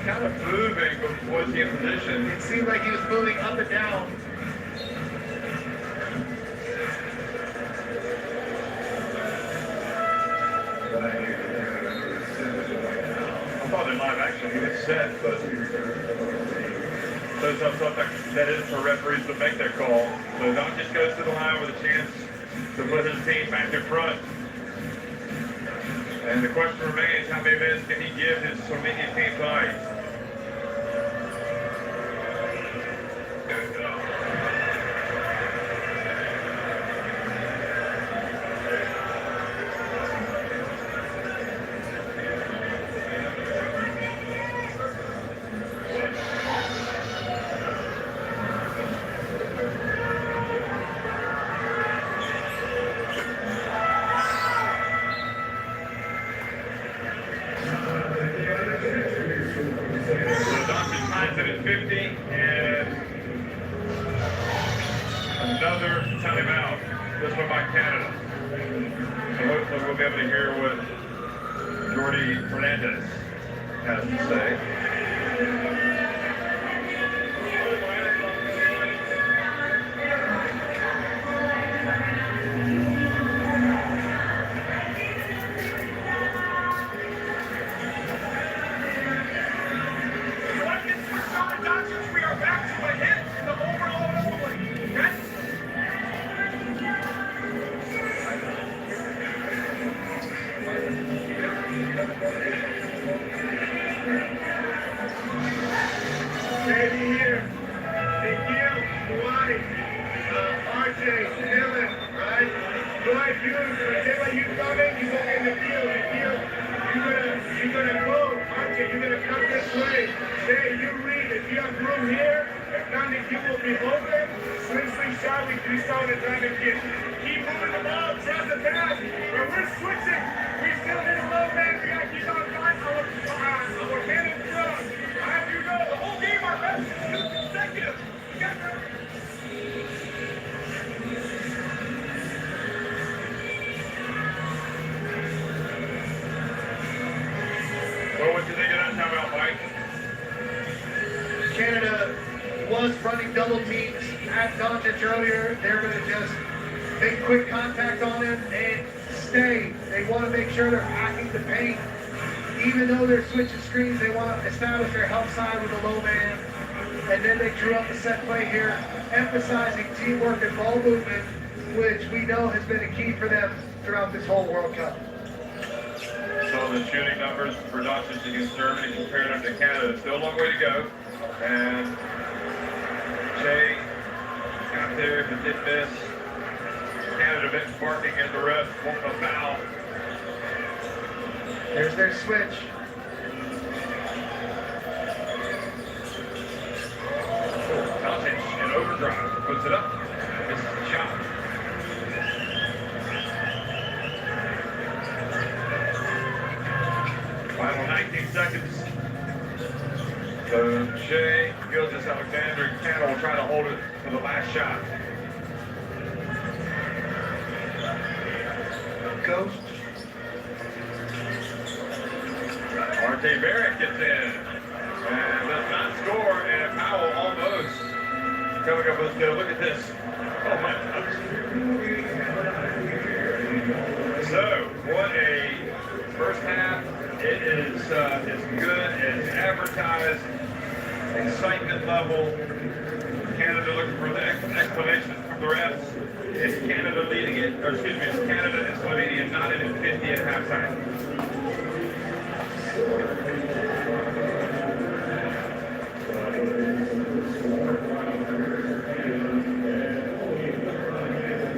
Kind of moving, but was he in position? It seemed like he was moving up and down. he was set, but shows how tough that is for referees to make that call. So Doncic goes to the line with a chance to put his team back in front. And the question remains, how many minutes can he give his Slovenian team tonight? At 50 and another timeout. This one by Canada. So hopefully we'll be able to hear what Jordi Fernandez has to say. Well, what do you think of that timeout, Mike? Canada was running double teams at Doncic earlier. They're going to just make quick contact on him and stay. They want to make sure they're packing the paint. Even though they're switching screens, they want to establish their help side with a low man. And then they drew up the set play here, emphasizing teamwork and ball movement, which we know has been a key for them throughout this whole World Cup. So the shooting numbers for Doncic against Germany compared them to Canada, still a long way to go. And Shea got there but did miss. Canada been barking at the ref, won't a foul. There's their switch. Doncic in overdrive, puts it up, misses the shot. Final 19 seconds. So Shea, Alexander, and Canada will try to hold it for the last shot. Ghost. RJ Barrett gets in and does not score, and Powell almost coming up. Let's get a look at this. Oh my gosh. So, what a first half. It is as good as advertised. Excitement level. Canada looking for the explanation from the refs. Is Canada leading it, or excuse me, is Canada and Slovenia not in at 50 at halftime?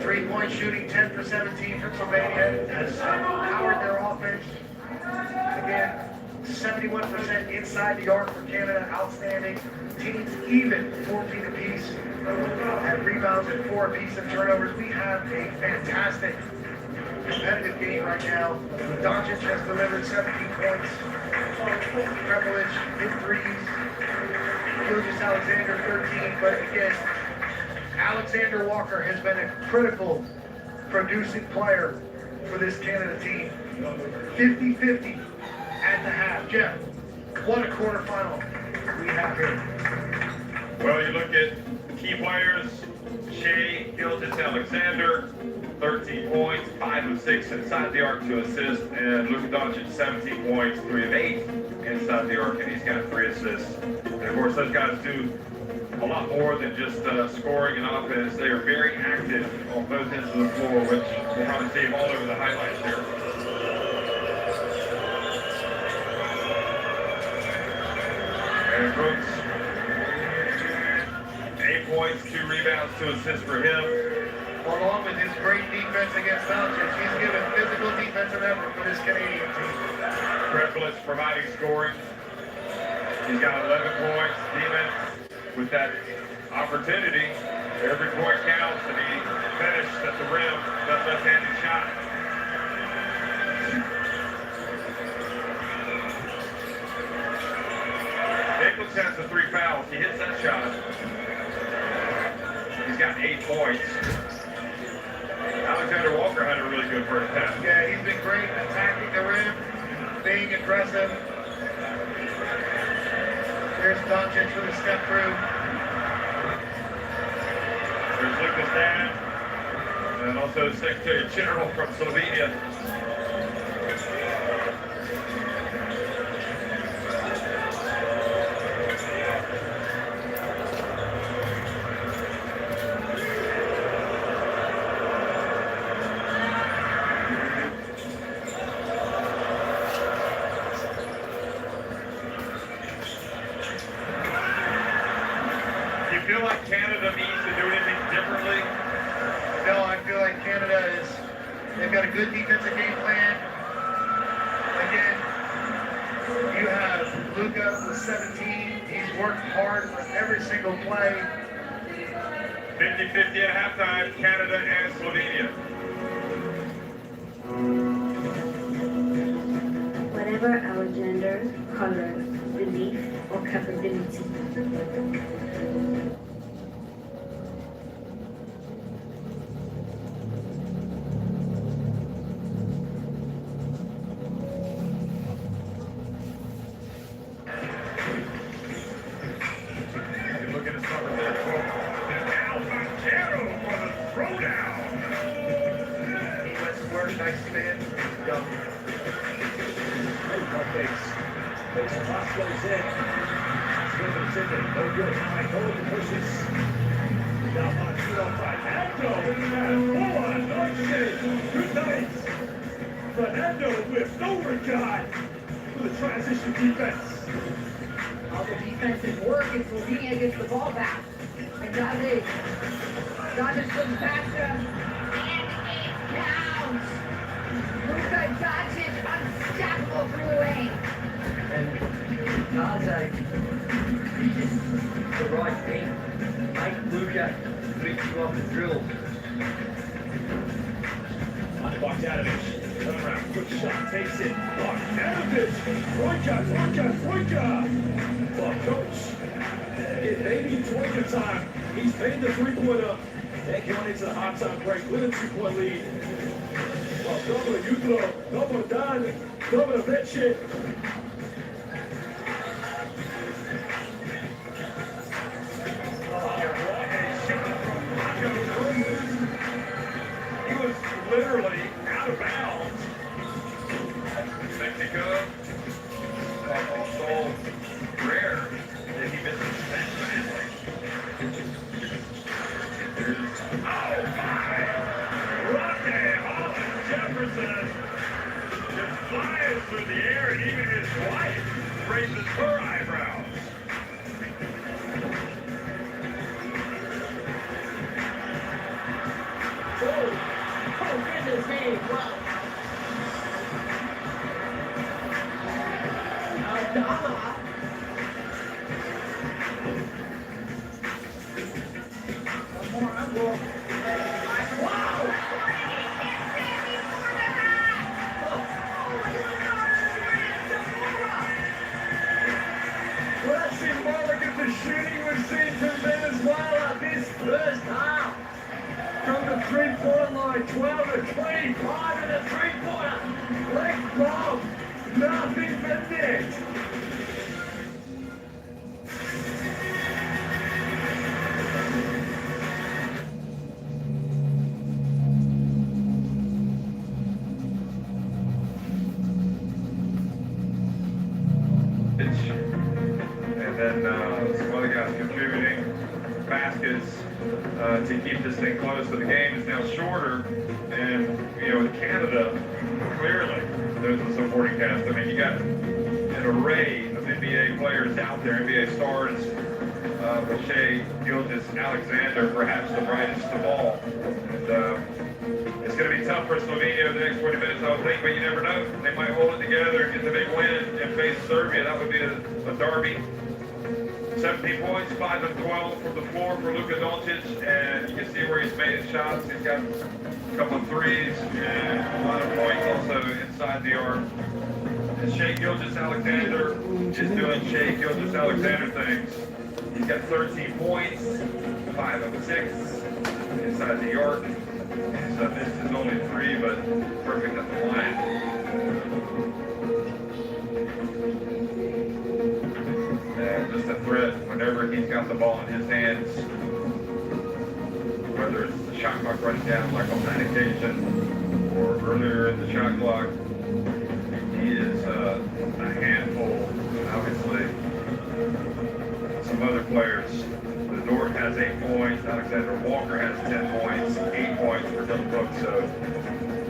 Three-point shooting, 10 for 17 from Slovenia has powered their offense. Again, 71% inside the arc for Canada, outstanding. Teams even, 14 apiece. At rebounds and 4 apiece in turnovers. We have a fantastic competitive game right now. Doncic has delivered 17 points. Prepelich, mid-threes. Alexander, 13. But again, Alexander Walker has been a critical producing player for this Canada team. 50-50 at the half. Jeff, what a quarterfinal we have here. Well, you look at key players, Shea, Alexander, 13 points, 5 of 6 inside the arc to assist, and Luka Doncic, 17 points, 3 of 8. inside the arc, and he's got 3 assists. And of course, those guys do a lot more than just scoring and offense. They are very active on both ends of the floor, which we'll probably see them all over the highlights here. And Brooks, 8 points, 2 rebounds, 2 assists for him. Along with his great defense against Doncic, he's given physical defensive effort for this Canadian team. Kreplitz providing scoring. He's got 11 points. Demon with that opportunity. Every point counts, and he finished at the rim. That left-handed shot. Nicholas has the 3 fouls. He hits that shot. He's got 8 points. Alexander Walker had a really good first half. Yeah, he's been great attacking the rim, being aggressive. Here's Doncic with a step through. There's Lucas Dad, and also Secretary General from Slovenia. Do you feel like Canada needs to do anything differently? No, I feel like they've got a good defensive game plan. Again, you have Luka with 17. He's worked hard on every single play. 50-50 at halftime, Canada and Slovenia. Whatever our gender, color, belief, or capability. Look at his number there, and now Montero for the throwdown. He went to work, nice spin. Go. Takes the box goes in. Smith in it. No good. High hold the pushes. Now Montero by Fernando. And North good night. Fernando with overtime for the transition defense. All the defensive work if Slovenia gets the ball back. And Doncic couldn't pass him. And it counts. Luka Doncic unstoppable through the lane. And Taze, he did the right thing. Make Luka beat you off the drill. Bogdanovich, turn around, quick shot, takes it. Bogdanovich, Troika. Well, coach, it may be Troika time. He's made the 3-pointer. They're going into the halftime break with a 2-point lead. Well, double Jutro, double Dan, double Vecchi. He was literally out of bounds. Mexico, also rare that he misses that. Oh my! Rodney Holland Jefferson just flies through the air, and even his wife raises her eyebrows. Oh, goodness me. Wow. Aldama. One more angle. Wow. Well, that's symbolic of the shooting we've seen from Venezuela this first half. From the 3-point line, 12 to 25 and a 3-pointer. Leg bomb, nothing but net. and some other guys contributing baskets to keep this thing close. So the game is now shorter, and with Canada, clearly there's a supporting cast. I mean, you got an array of NBA players out there, NBA stars. Shai Gilgeous-Alexander, perhaps the brightest of all. And it's going to be tough for Slovenia over the next 20 minutes, I would think, but you never know. They might hold it together and get the big win and face Serbia. That would be a derby. 17 points, 5 of 12 from the floor for Luka Doncic, and you can see where he's made his shots. He's got a couple of threes and a lot of points also inside the arc. And Shai Gilgeous-Alexander is doing Shai Gilgeous-Alexander things. He's got 13 points, 5 of 6 inside the arc. So this is only 3, but perfect at the line. And just a threat whenever he's got the ball in his hands, whether it's the shot clock running down like on that occasion or earlier in the shot clock. He is a handful, obviously. Some other players. The Dort has 8 points. Alexander Walker has 10 points. 8 points for Dylan Brooks. So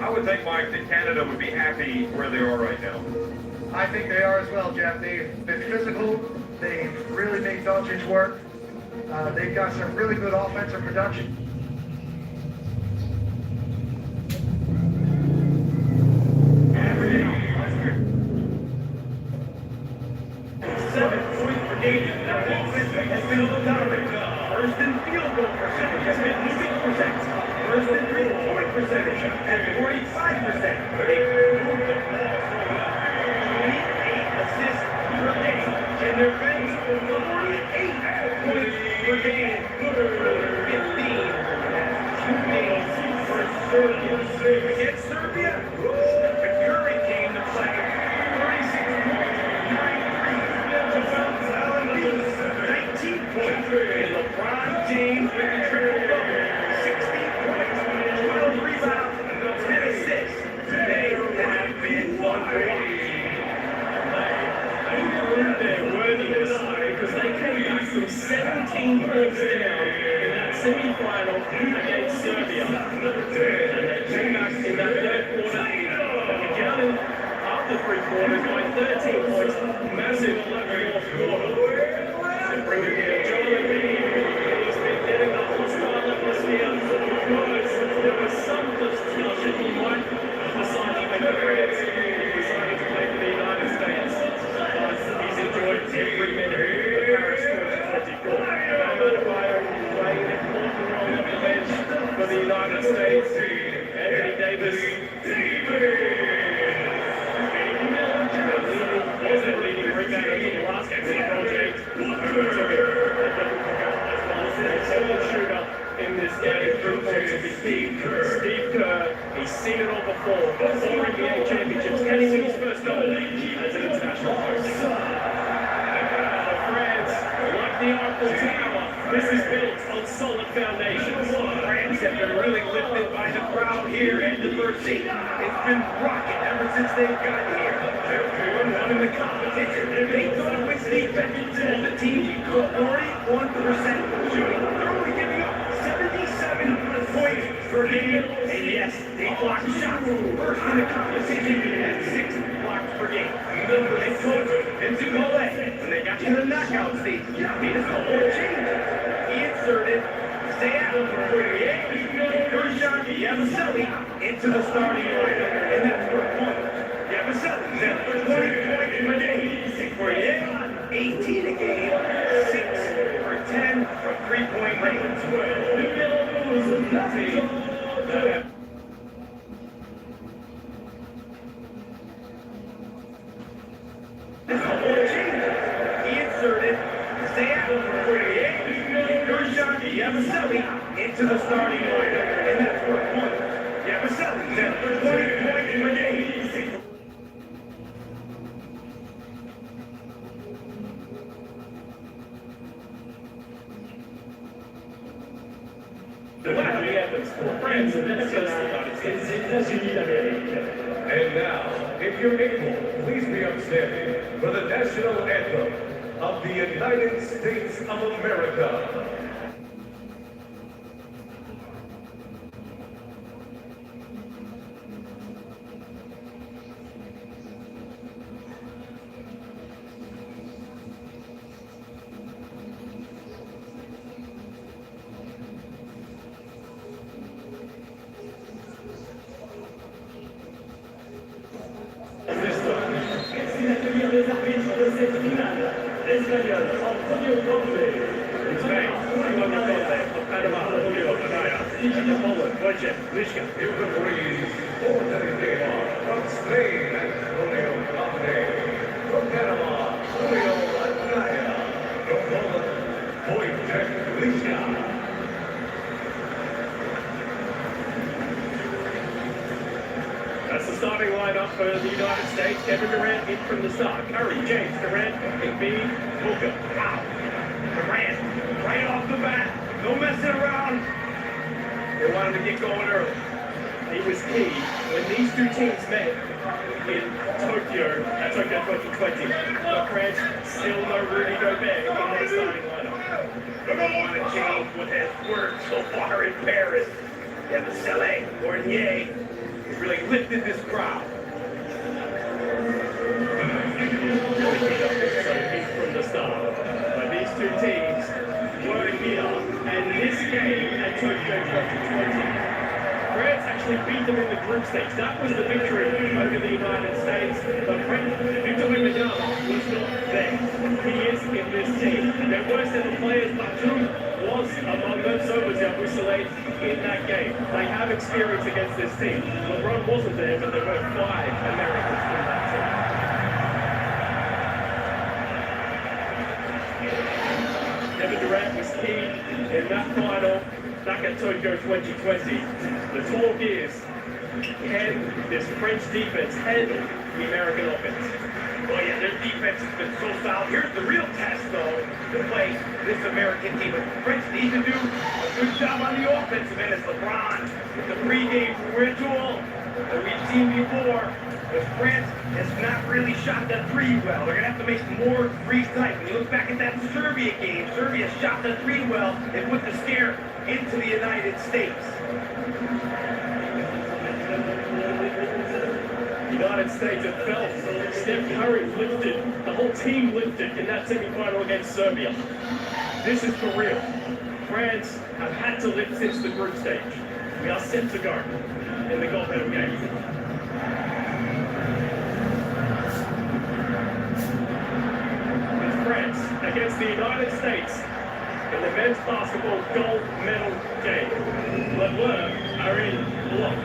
I would think, Mike, that Canada would be happy where they are right now. I think they are as well, Jeff. They've been physical. They've really made Doncic work. They've got some really good offensive production. First in field goal percentage has been 6%. First in three-point percentage at 45%. They moved the ball 28 assists per game. And their bench 48 points per game. 15 has 2 games for Serbia. Against Serbia, the Curry came to play. 36 points, 9 threes. 19 points. And LeBron James with the triple double. 16 points, 12 rebounds, 10 assists. They have been fun to watch. They proved their worthiness because they came back from 17 points down in that semi-final against Serbia. And they came back in that third quarter. They were down after 3 quarters by 13 points. Massive 11th quarter. And bring it here, John Embiid. He's been getting the hostile atmosphere because there was some discussion he might decide to make a France. He decided to play for the United States. But he's enjoyed every minute of the Paris 2024. Matanda playing an important role on the bench for the United States. Anthony Davis. Was the leading rebounder in the last game. Shooter in this game, 3 points will be Steve Kerr. He's seen it all before. 4 NBA championships. Can he win his first goal as an international host? France, like the Eiffel Tower, this is built on solid foundations. France have been really lifted by the crowd here at the first seat. It's been rocking ever since they've gotten here. They're 2-1 in the competition. They thought it was defense. And the team 41% shooting. They're only giving up 77 points per game. And yes, they blocked shots. First in the competition at 6 blocks per game. They coach into Malay. When they got to the knockout stage, he made a couple of changes. He inserted Sam Gershon Yabusele into the starting lineup. And that's for one. Yabusele set for 20 points a game. 6 for 18 a game. 6 for 10 from 3-point range. He inserted Sam Gershon Yabusele into the starting lineup. And that's for one. Yabusele set for 20 points a game. France against the États-Unis d'Amérique. And now, if you're able, please be upstanding for the national anthem. of the United States of America. Les arbitres de cette finale, l'Espagnol Antonio Conte, Spain, of Panama, Julio Anaya, and Poland, Wojciech Liszka. In the breeze, from Spain, Antonio Conte. From Panama, Julio Anaya. From Poland, Wojciech Liszka. That's the starting lineup for the United States. Kevin Durant in from the start. Curry, James, Durant, Embiid, Booker. Wow. Durant, right off the bat. No messing around. They wanted to get going early. It was key when these two teams met in Tokyo 2020. But France still no Rudy Gobert in their starting lineup. They don't want to change what has worked so far in Paris. Yeah, the Sele, Fournier, has really lifted this crowd. So in from the start. But these two teams were here, and this game at Tokyo 2020. France actually beat them in the group stage. That was the victory over the United States. But Victor Wembanyama was not there. He is in this team. Their worst ever players, Batum was among them, so was Yabusele in that game. They have experience against this team. LeBron wasn't there, but there were 5 Americans in that team. Kevin Durant was key in that final back at Tokyo 2020. The talk is, can this French defense handle the American offense? Well, yeah, their defense has been so solid. Here's the real test, though, to play this American team. But the French need to do a good job on the offensive end. It's LeBron with the pregame ritual that we've seen before. But France has not really shot that three well. They're going to have to make some more threes tonight. When you look back at that Serbia game, Serbia shot the three well and put the scare into the United States. United States have felt. Steph Curry lifted, the whole team lifted in that semi-final against Serbia. This is for real. France have had to lift since the group stage. We are set to go in the gold medal game. It's France against the United States in the men's basketball gold medal game. LeBron are in block.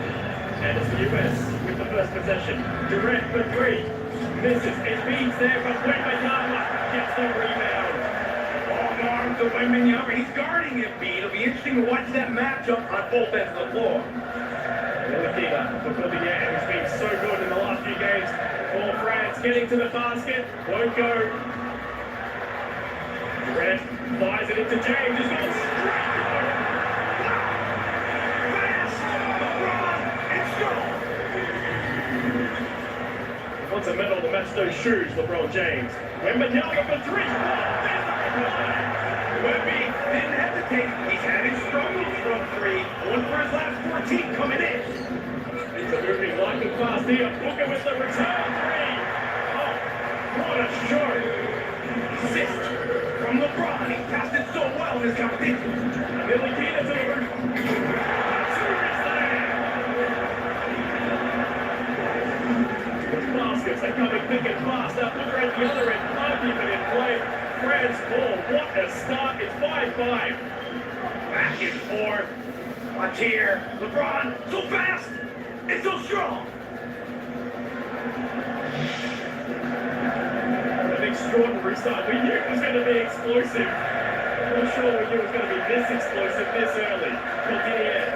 And it's the US with the first possession. Durant for 3. Misses. Embiid's there, but Wembanyama gets the rebound. Long arms to Wembanyama. He's guarding Embiid. It'll be interesting to watch that matchup on both ends of the floor. Nilakina for Corbière, who's been so good in the last few games for France. Getting to the basket. Won't go. Durant fires it into James. He's gone straight. Wants a medal to match those shoes, LeBron James. Wembanyama for 3. Wemby didn't hesitate. He's had his struggles from 3. One for his last 14 coming in. It's a moving lightning fast here. Booker with the return 3. Oh, what a shot. Assist from LeBron. He passed it so well in his competition. Nilakina to the roof. Baskets are coming thick and fast. Now Booker at the other end. 5 even in play. France ball. What a start. It's 5-5. Back and forth. Watch here. LeBron, so fast and so strong. An extraordinary start. We knew it was going to be explosive. I'm not sure we knew it was going to be this explosive this early. Corbière.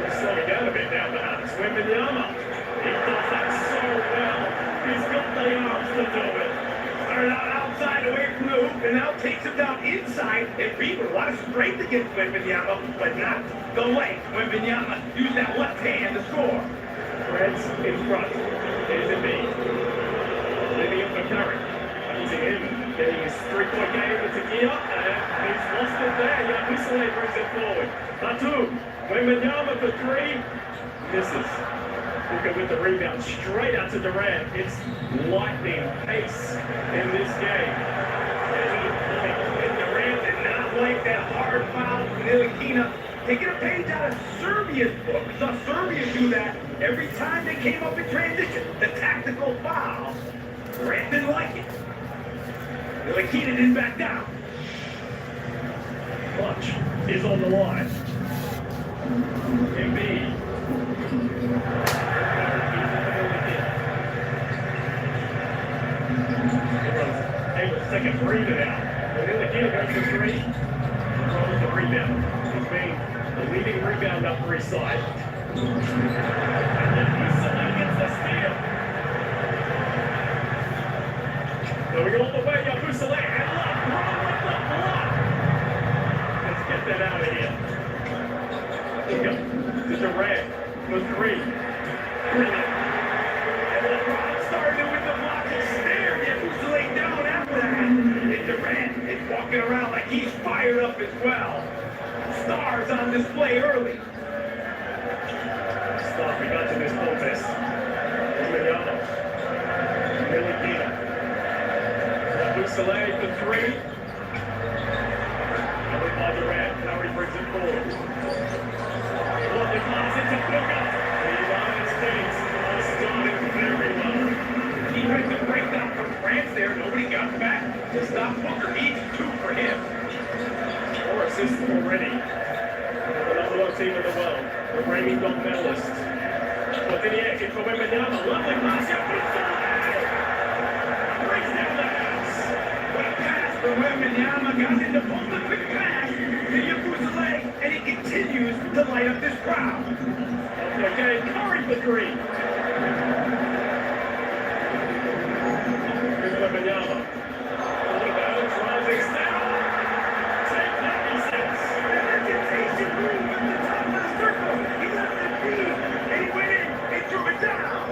He's slowing down a bit now, perhaps. Wembanyama. He does that so well. He's got the arms to do it. Started out outside away from the hoop and now takes him down inside. And beat with a lot of strength against Wembanyama, but not the length. Wembanyama used that left hand to score. France in front. Here's Embiid. Leaving it for Curry. Using him Getting his three-point game into gear, and he's lost it there. Magpasaya brings it forward. Batum, Wembanyama for three, misses. Booker with the rebound, straight out to Durant. It's lightning pace in this game. And Durant did not like that hard foul from Ntilikina. Taking a page out of Serbia's book. We saw Serbia do that every time they came up in transition. The tactical foul. Durant didn't like it. Ntilikina didn't back down. Clutch is on the line. Embiid. Able to take a breather out. Ntilikina goes for three. Throws the rebound. He's been the leading rebound up for his side. And then Mussolini gets the steal. Going all the way, Mussolini, and lock, block. Let's get that out of here. To Durant for three. Brilliant. And LeBron started with the block and stared at Mussolini down after that. And Durant is walking around like he's fired up as well. Stars on display early. Stop, we got to this contest. Wembanyama. Ntilikina. Mussolini for three. Covered by Durant. Curry brings it forward. The pass into Booker. The United States are starting very well. Defensive breakdown from France there. Nobody got back to stop Booker. Each two for him. 4 assists already. The number one team in the world. The reigning gold medalist. But in the air, kick for Wembanyama. Lovely pass. Breaks down the house. What a pass from Wembanyama. Got into pull the quick pass to Yabusele, and he continues to light up this crowd. Okay, Curry for three. Here's Wembanyama. Holding balance, rising step. Take that, he says. Vegetation move at the top of the circle. He left it be, and he went in and threw it down.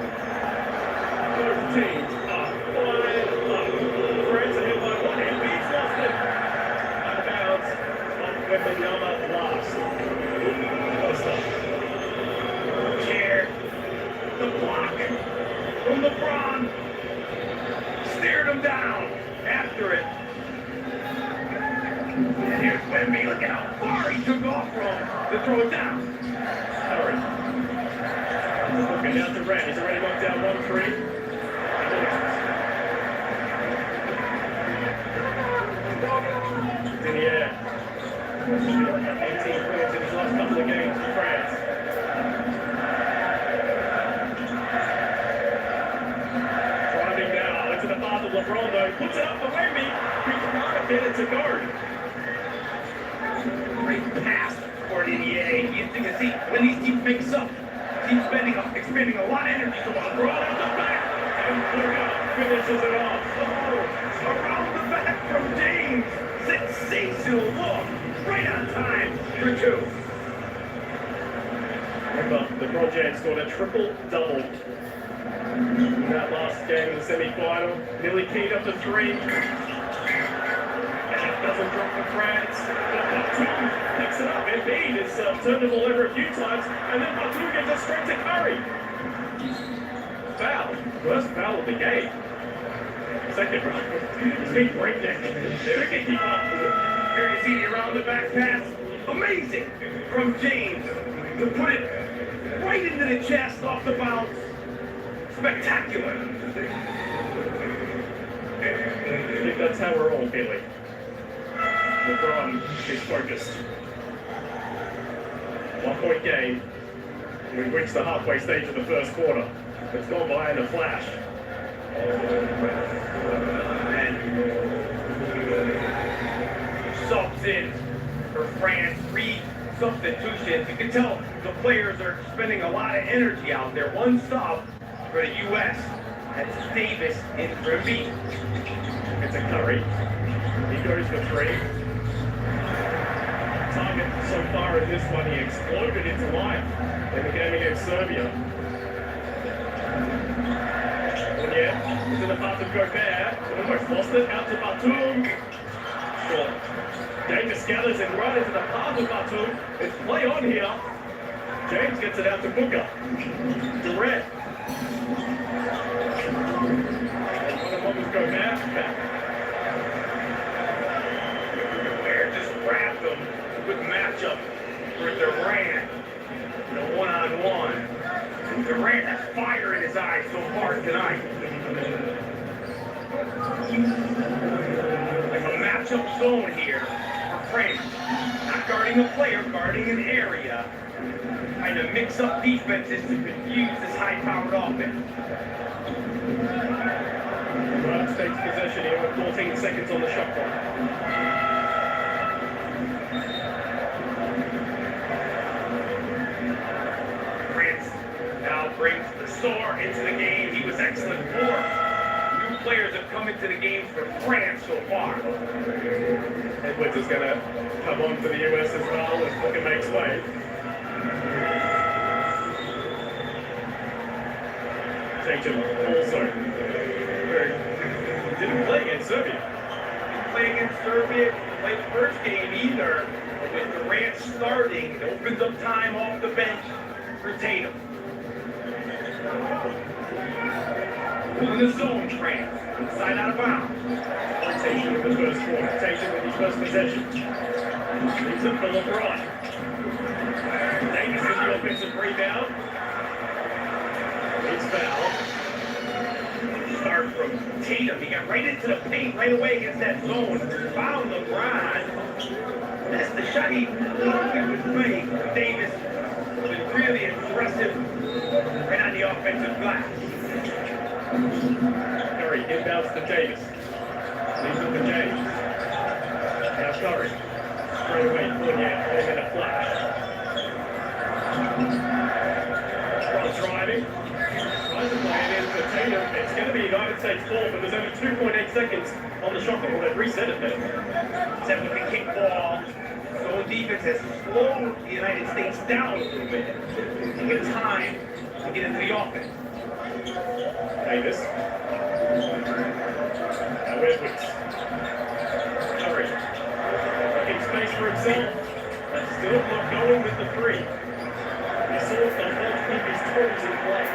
13 up, 5 up. France are hit by one. Embiid's lost it. Out of bounds. Wembanyama last. Post up. Chair. The block from LeBron. Stared him down after it. And here's Wemby. Look at how far he took off from to throw it down. Curry. Looking down to Red. He's already knocked down 1-3. In the air. 18 points in his last couple of games for France. Driving now into the path of LeBron though. Puts it up for Wemby. We can't get it to guard. Great pass for NBA. You can see when these teams make up, teams expending a lot of energy. So LeBron out the back. And Booker finishes it off. Oh, around the back from James. Sensational look. Right on time for two. Remember, LeBron James scored a triple-double in that last game in the semi-final. Ntilikina for three. And it doesn't drop for France. Batum picks it up. Embiid has turned the ball over a few times. And then Batum gets it straight to Curry. Foul. First foul of the game. Second round. It's been breakdowning. They can keep up. Here you see around the back pass. Amazing from James to put it right into the chest off the bounce. Spectacular. I think that's how we're all feeling. LeBron is focused. 1 point game. We've reached the halfway stage of the first quarter. It's gone by in a flash. And subs in for France. 3 substitutions. You can tell the players are spending a lot of energy out there. 1 sub for the U.S. That's Davis in for Embiid. It's a Curry. He goes for 3. Target so far in this one, he exploded into life in the game against Serbia. Yeah, into the path of Gobert. Almost lost it. Out to Batum. Short. Davis gathers and right into the path of Batum. It's play on here. James gets it out to Booker. Durant. One was Gobert. Back. Gobert just grabbed him with matchup for Durant. The one-on-one. Durant has fire in his eyes so far tonight. Like a matchup zone here for France. Not guarding a player, guarding an area. Trying to mix up defenses to confuse this high-powered offense. United States possession here with 14 seconds on the shot clock. Brings the star into the game. He was excellent for. New players have come into the game for France so far. Edwards is going to come on for the US as well as Booker makes way. Tatum also didn't play against Serbia. Didn't play against Serbia. Didn't play the first game either. But with Durant starting, it opens up time off the bench for Tatum. In the zone, France. Inside out of bounds. Rotation in the first quarter. Tatum with his first possession. Leaves it for LeBron. Davis with the offensive rebound. It's foul. Start from Tatum. He got right into the paint right away against that zone. Found LeBron. That's the shot he was playing. Davis was really impressive right on the offensive glass. Curry inbounds to Davis. Leaves it to James. Now Curry. Straight away, Fournier putting in a flash. LeBron driving. Tries to play it in for Tatum. It's going to be United States ball, but there's only 2.8 seconds on the shot clock. Well, they've reset it there. Except with the kickball. So defense has slowed the United States down a little bit. To get time to get into the offense. Davis. Now Edwards. Curry. Making space for himself. But still not going with the three. He saw the whole keep his toes in play.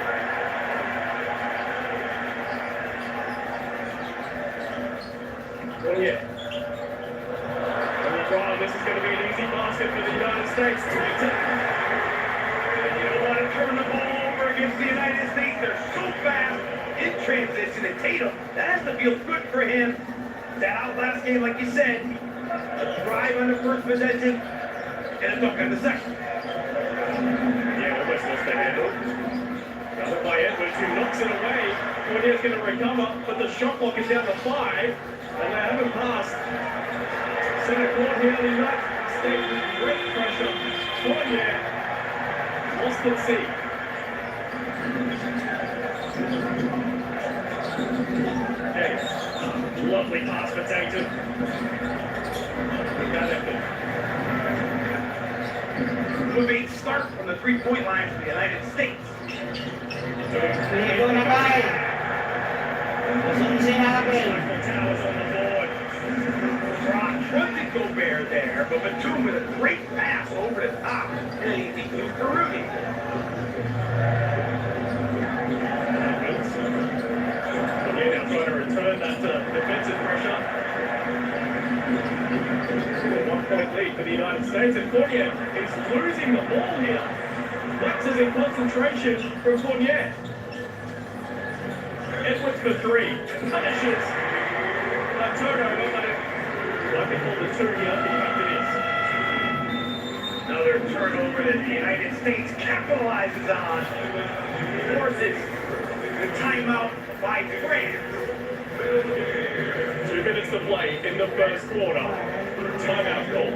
Well, yeah. And LeBron, this is going to be an easy basket for the United States. And you don't want to turn the ball over against the United States. They're so fast in transition. And Tatum, that has to feel good for him. That out last game, like you said, a drive on the first possession and a dunk on the second. Yeah, almost lost the handle. Got by Edwards, who knocks it away. Fournier's going to recover, but the shot clock is down to 5, and they haven't passed. Center court here, the United States with great pressure. Fournier lost at sea. Hey, lovely pass for Tatum. With that effort. Moving start from the three-point line for the United States. Piligo na bay. Towers on the board. Brock tried to Gobert there, but Batum with a great pass over the top. And he moved Perugi. Again, now trying to return that defensive pressure. 1-point lead for the United States, and Fournier is losing the ball here. Lapses in concentration from Fournier. Edwards for 3. Punishes. That turnover, but it might be called the 2 here. In fact, it is. Another turnover that the United States capitalizes on. Forces the timeout by France. 2 minutes to play in the first quarter. Timeout call.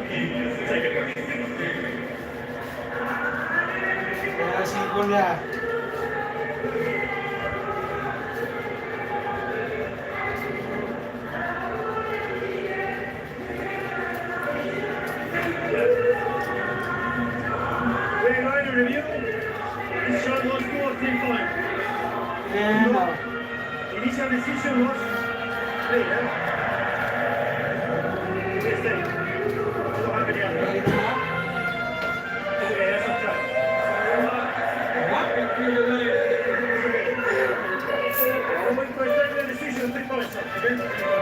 Take it away. Review. Shot lost 4 3 5. And your decision was clear. Yes, Dave. What happened here? Okay, that's okay. I'll wait for a second decision and think by itself, okay?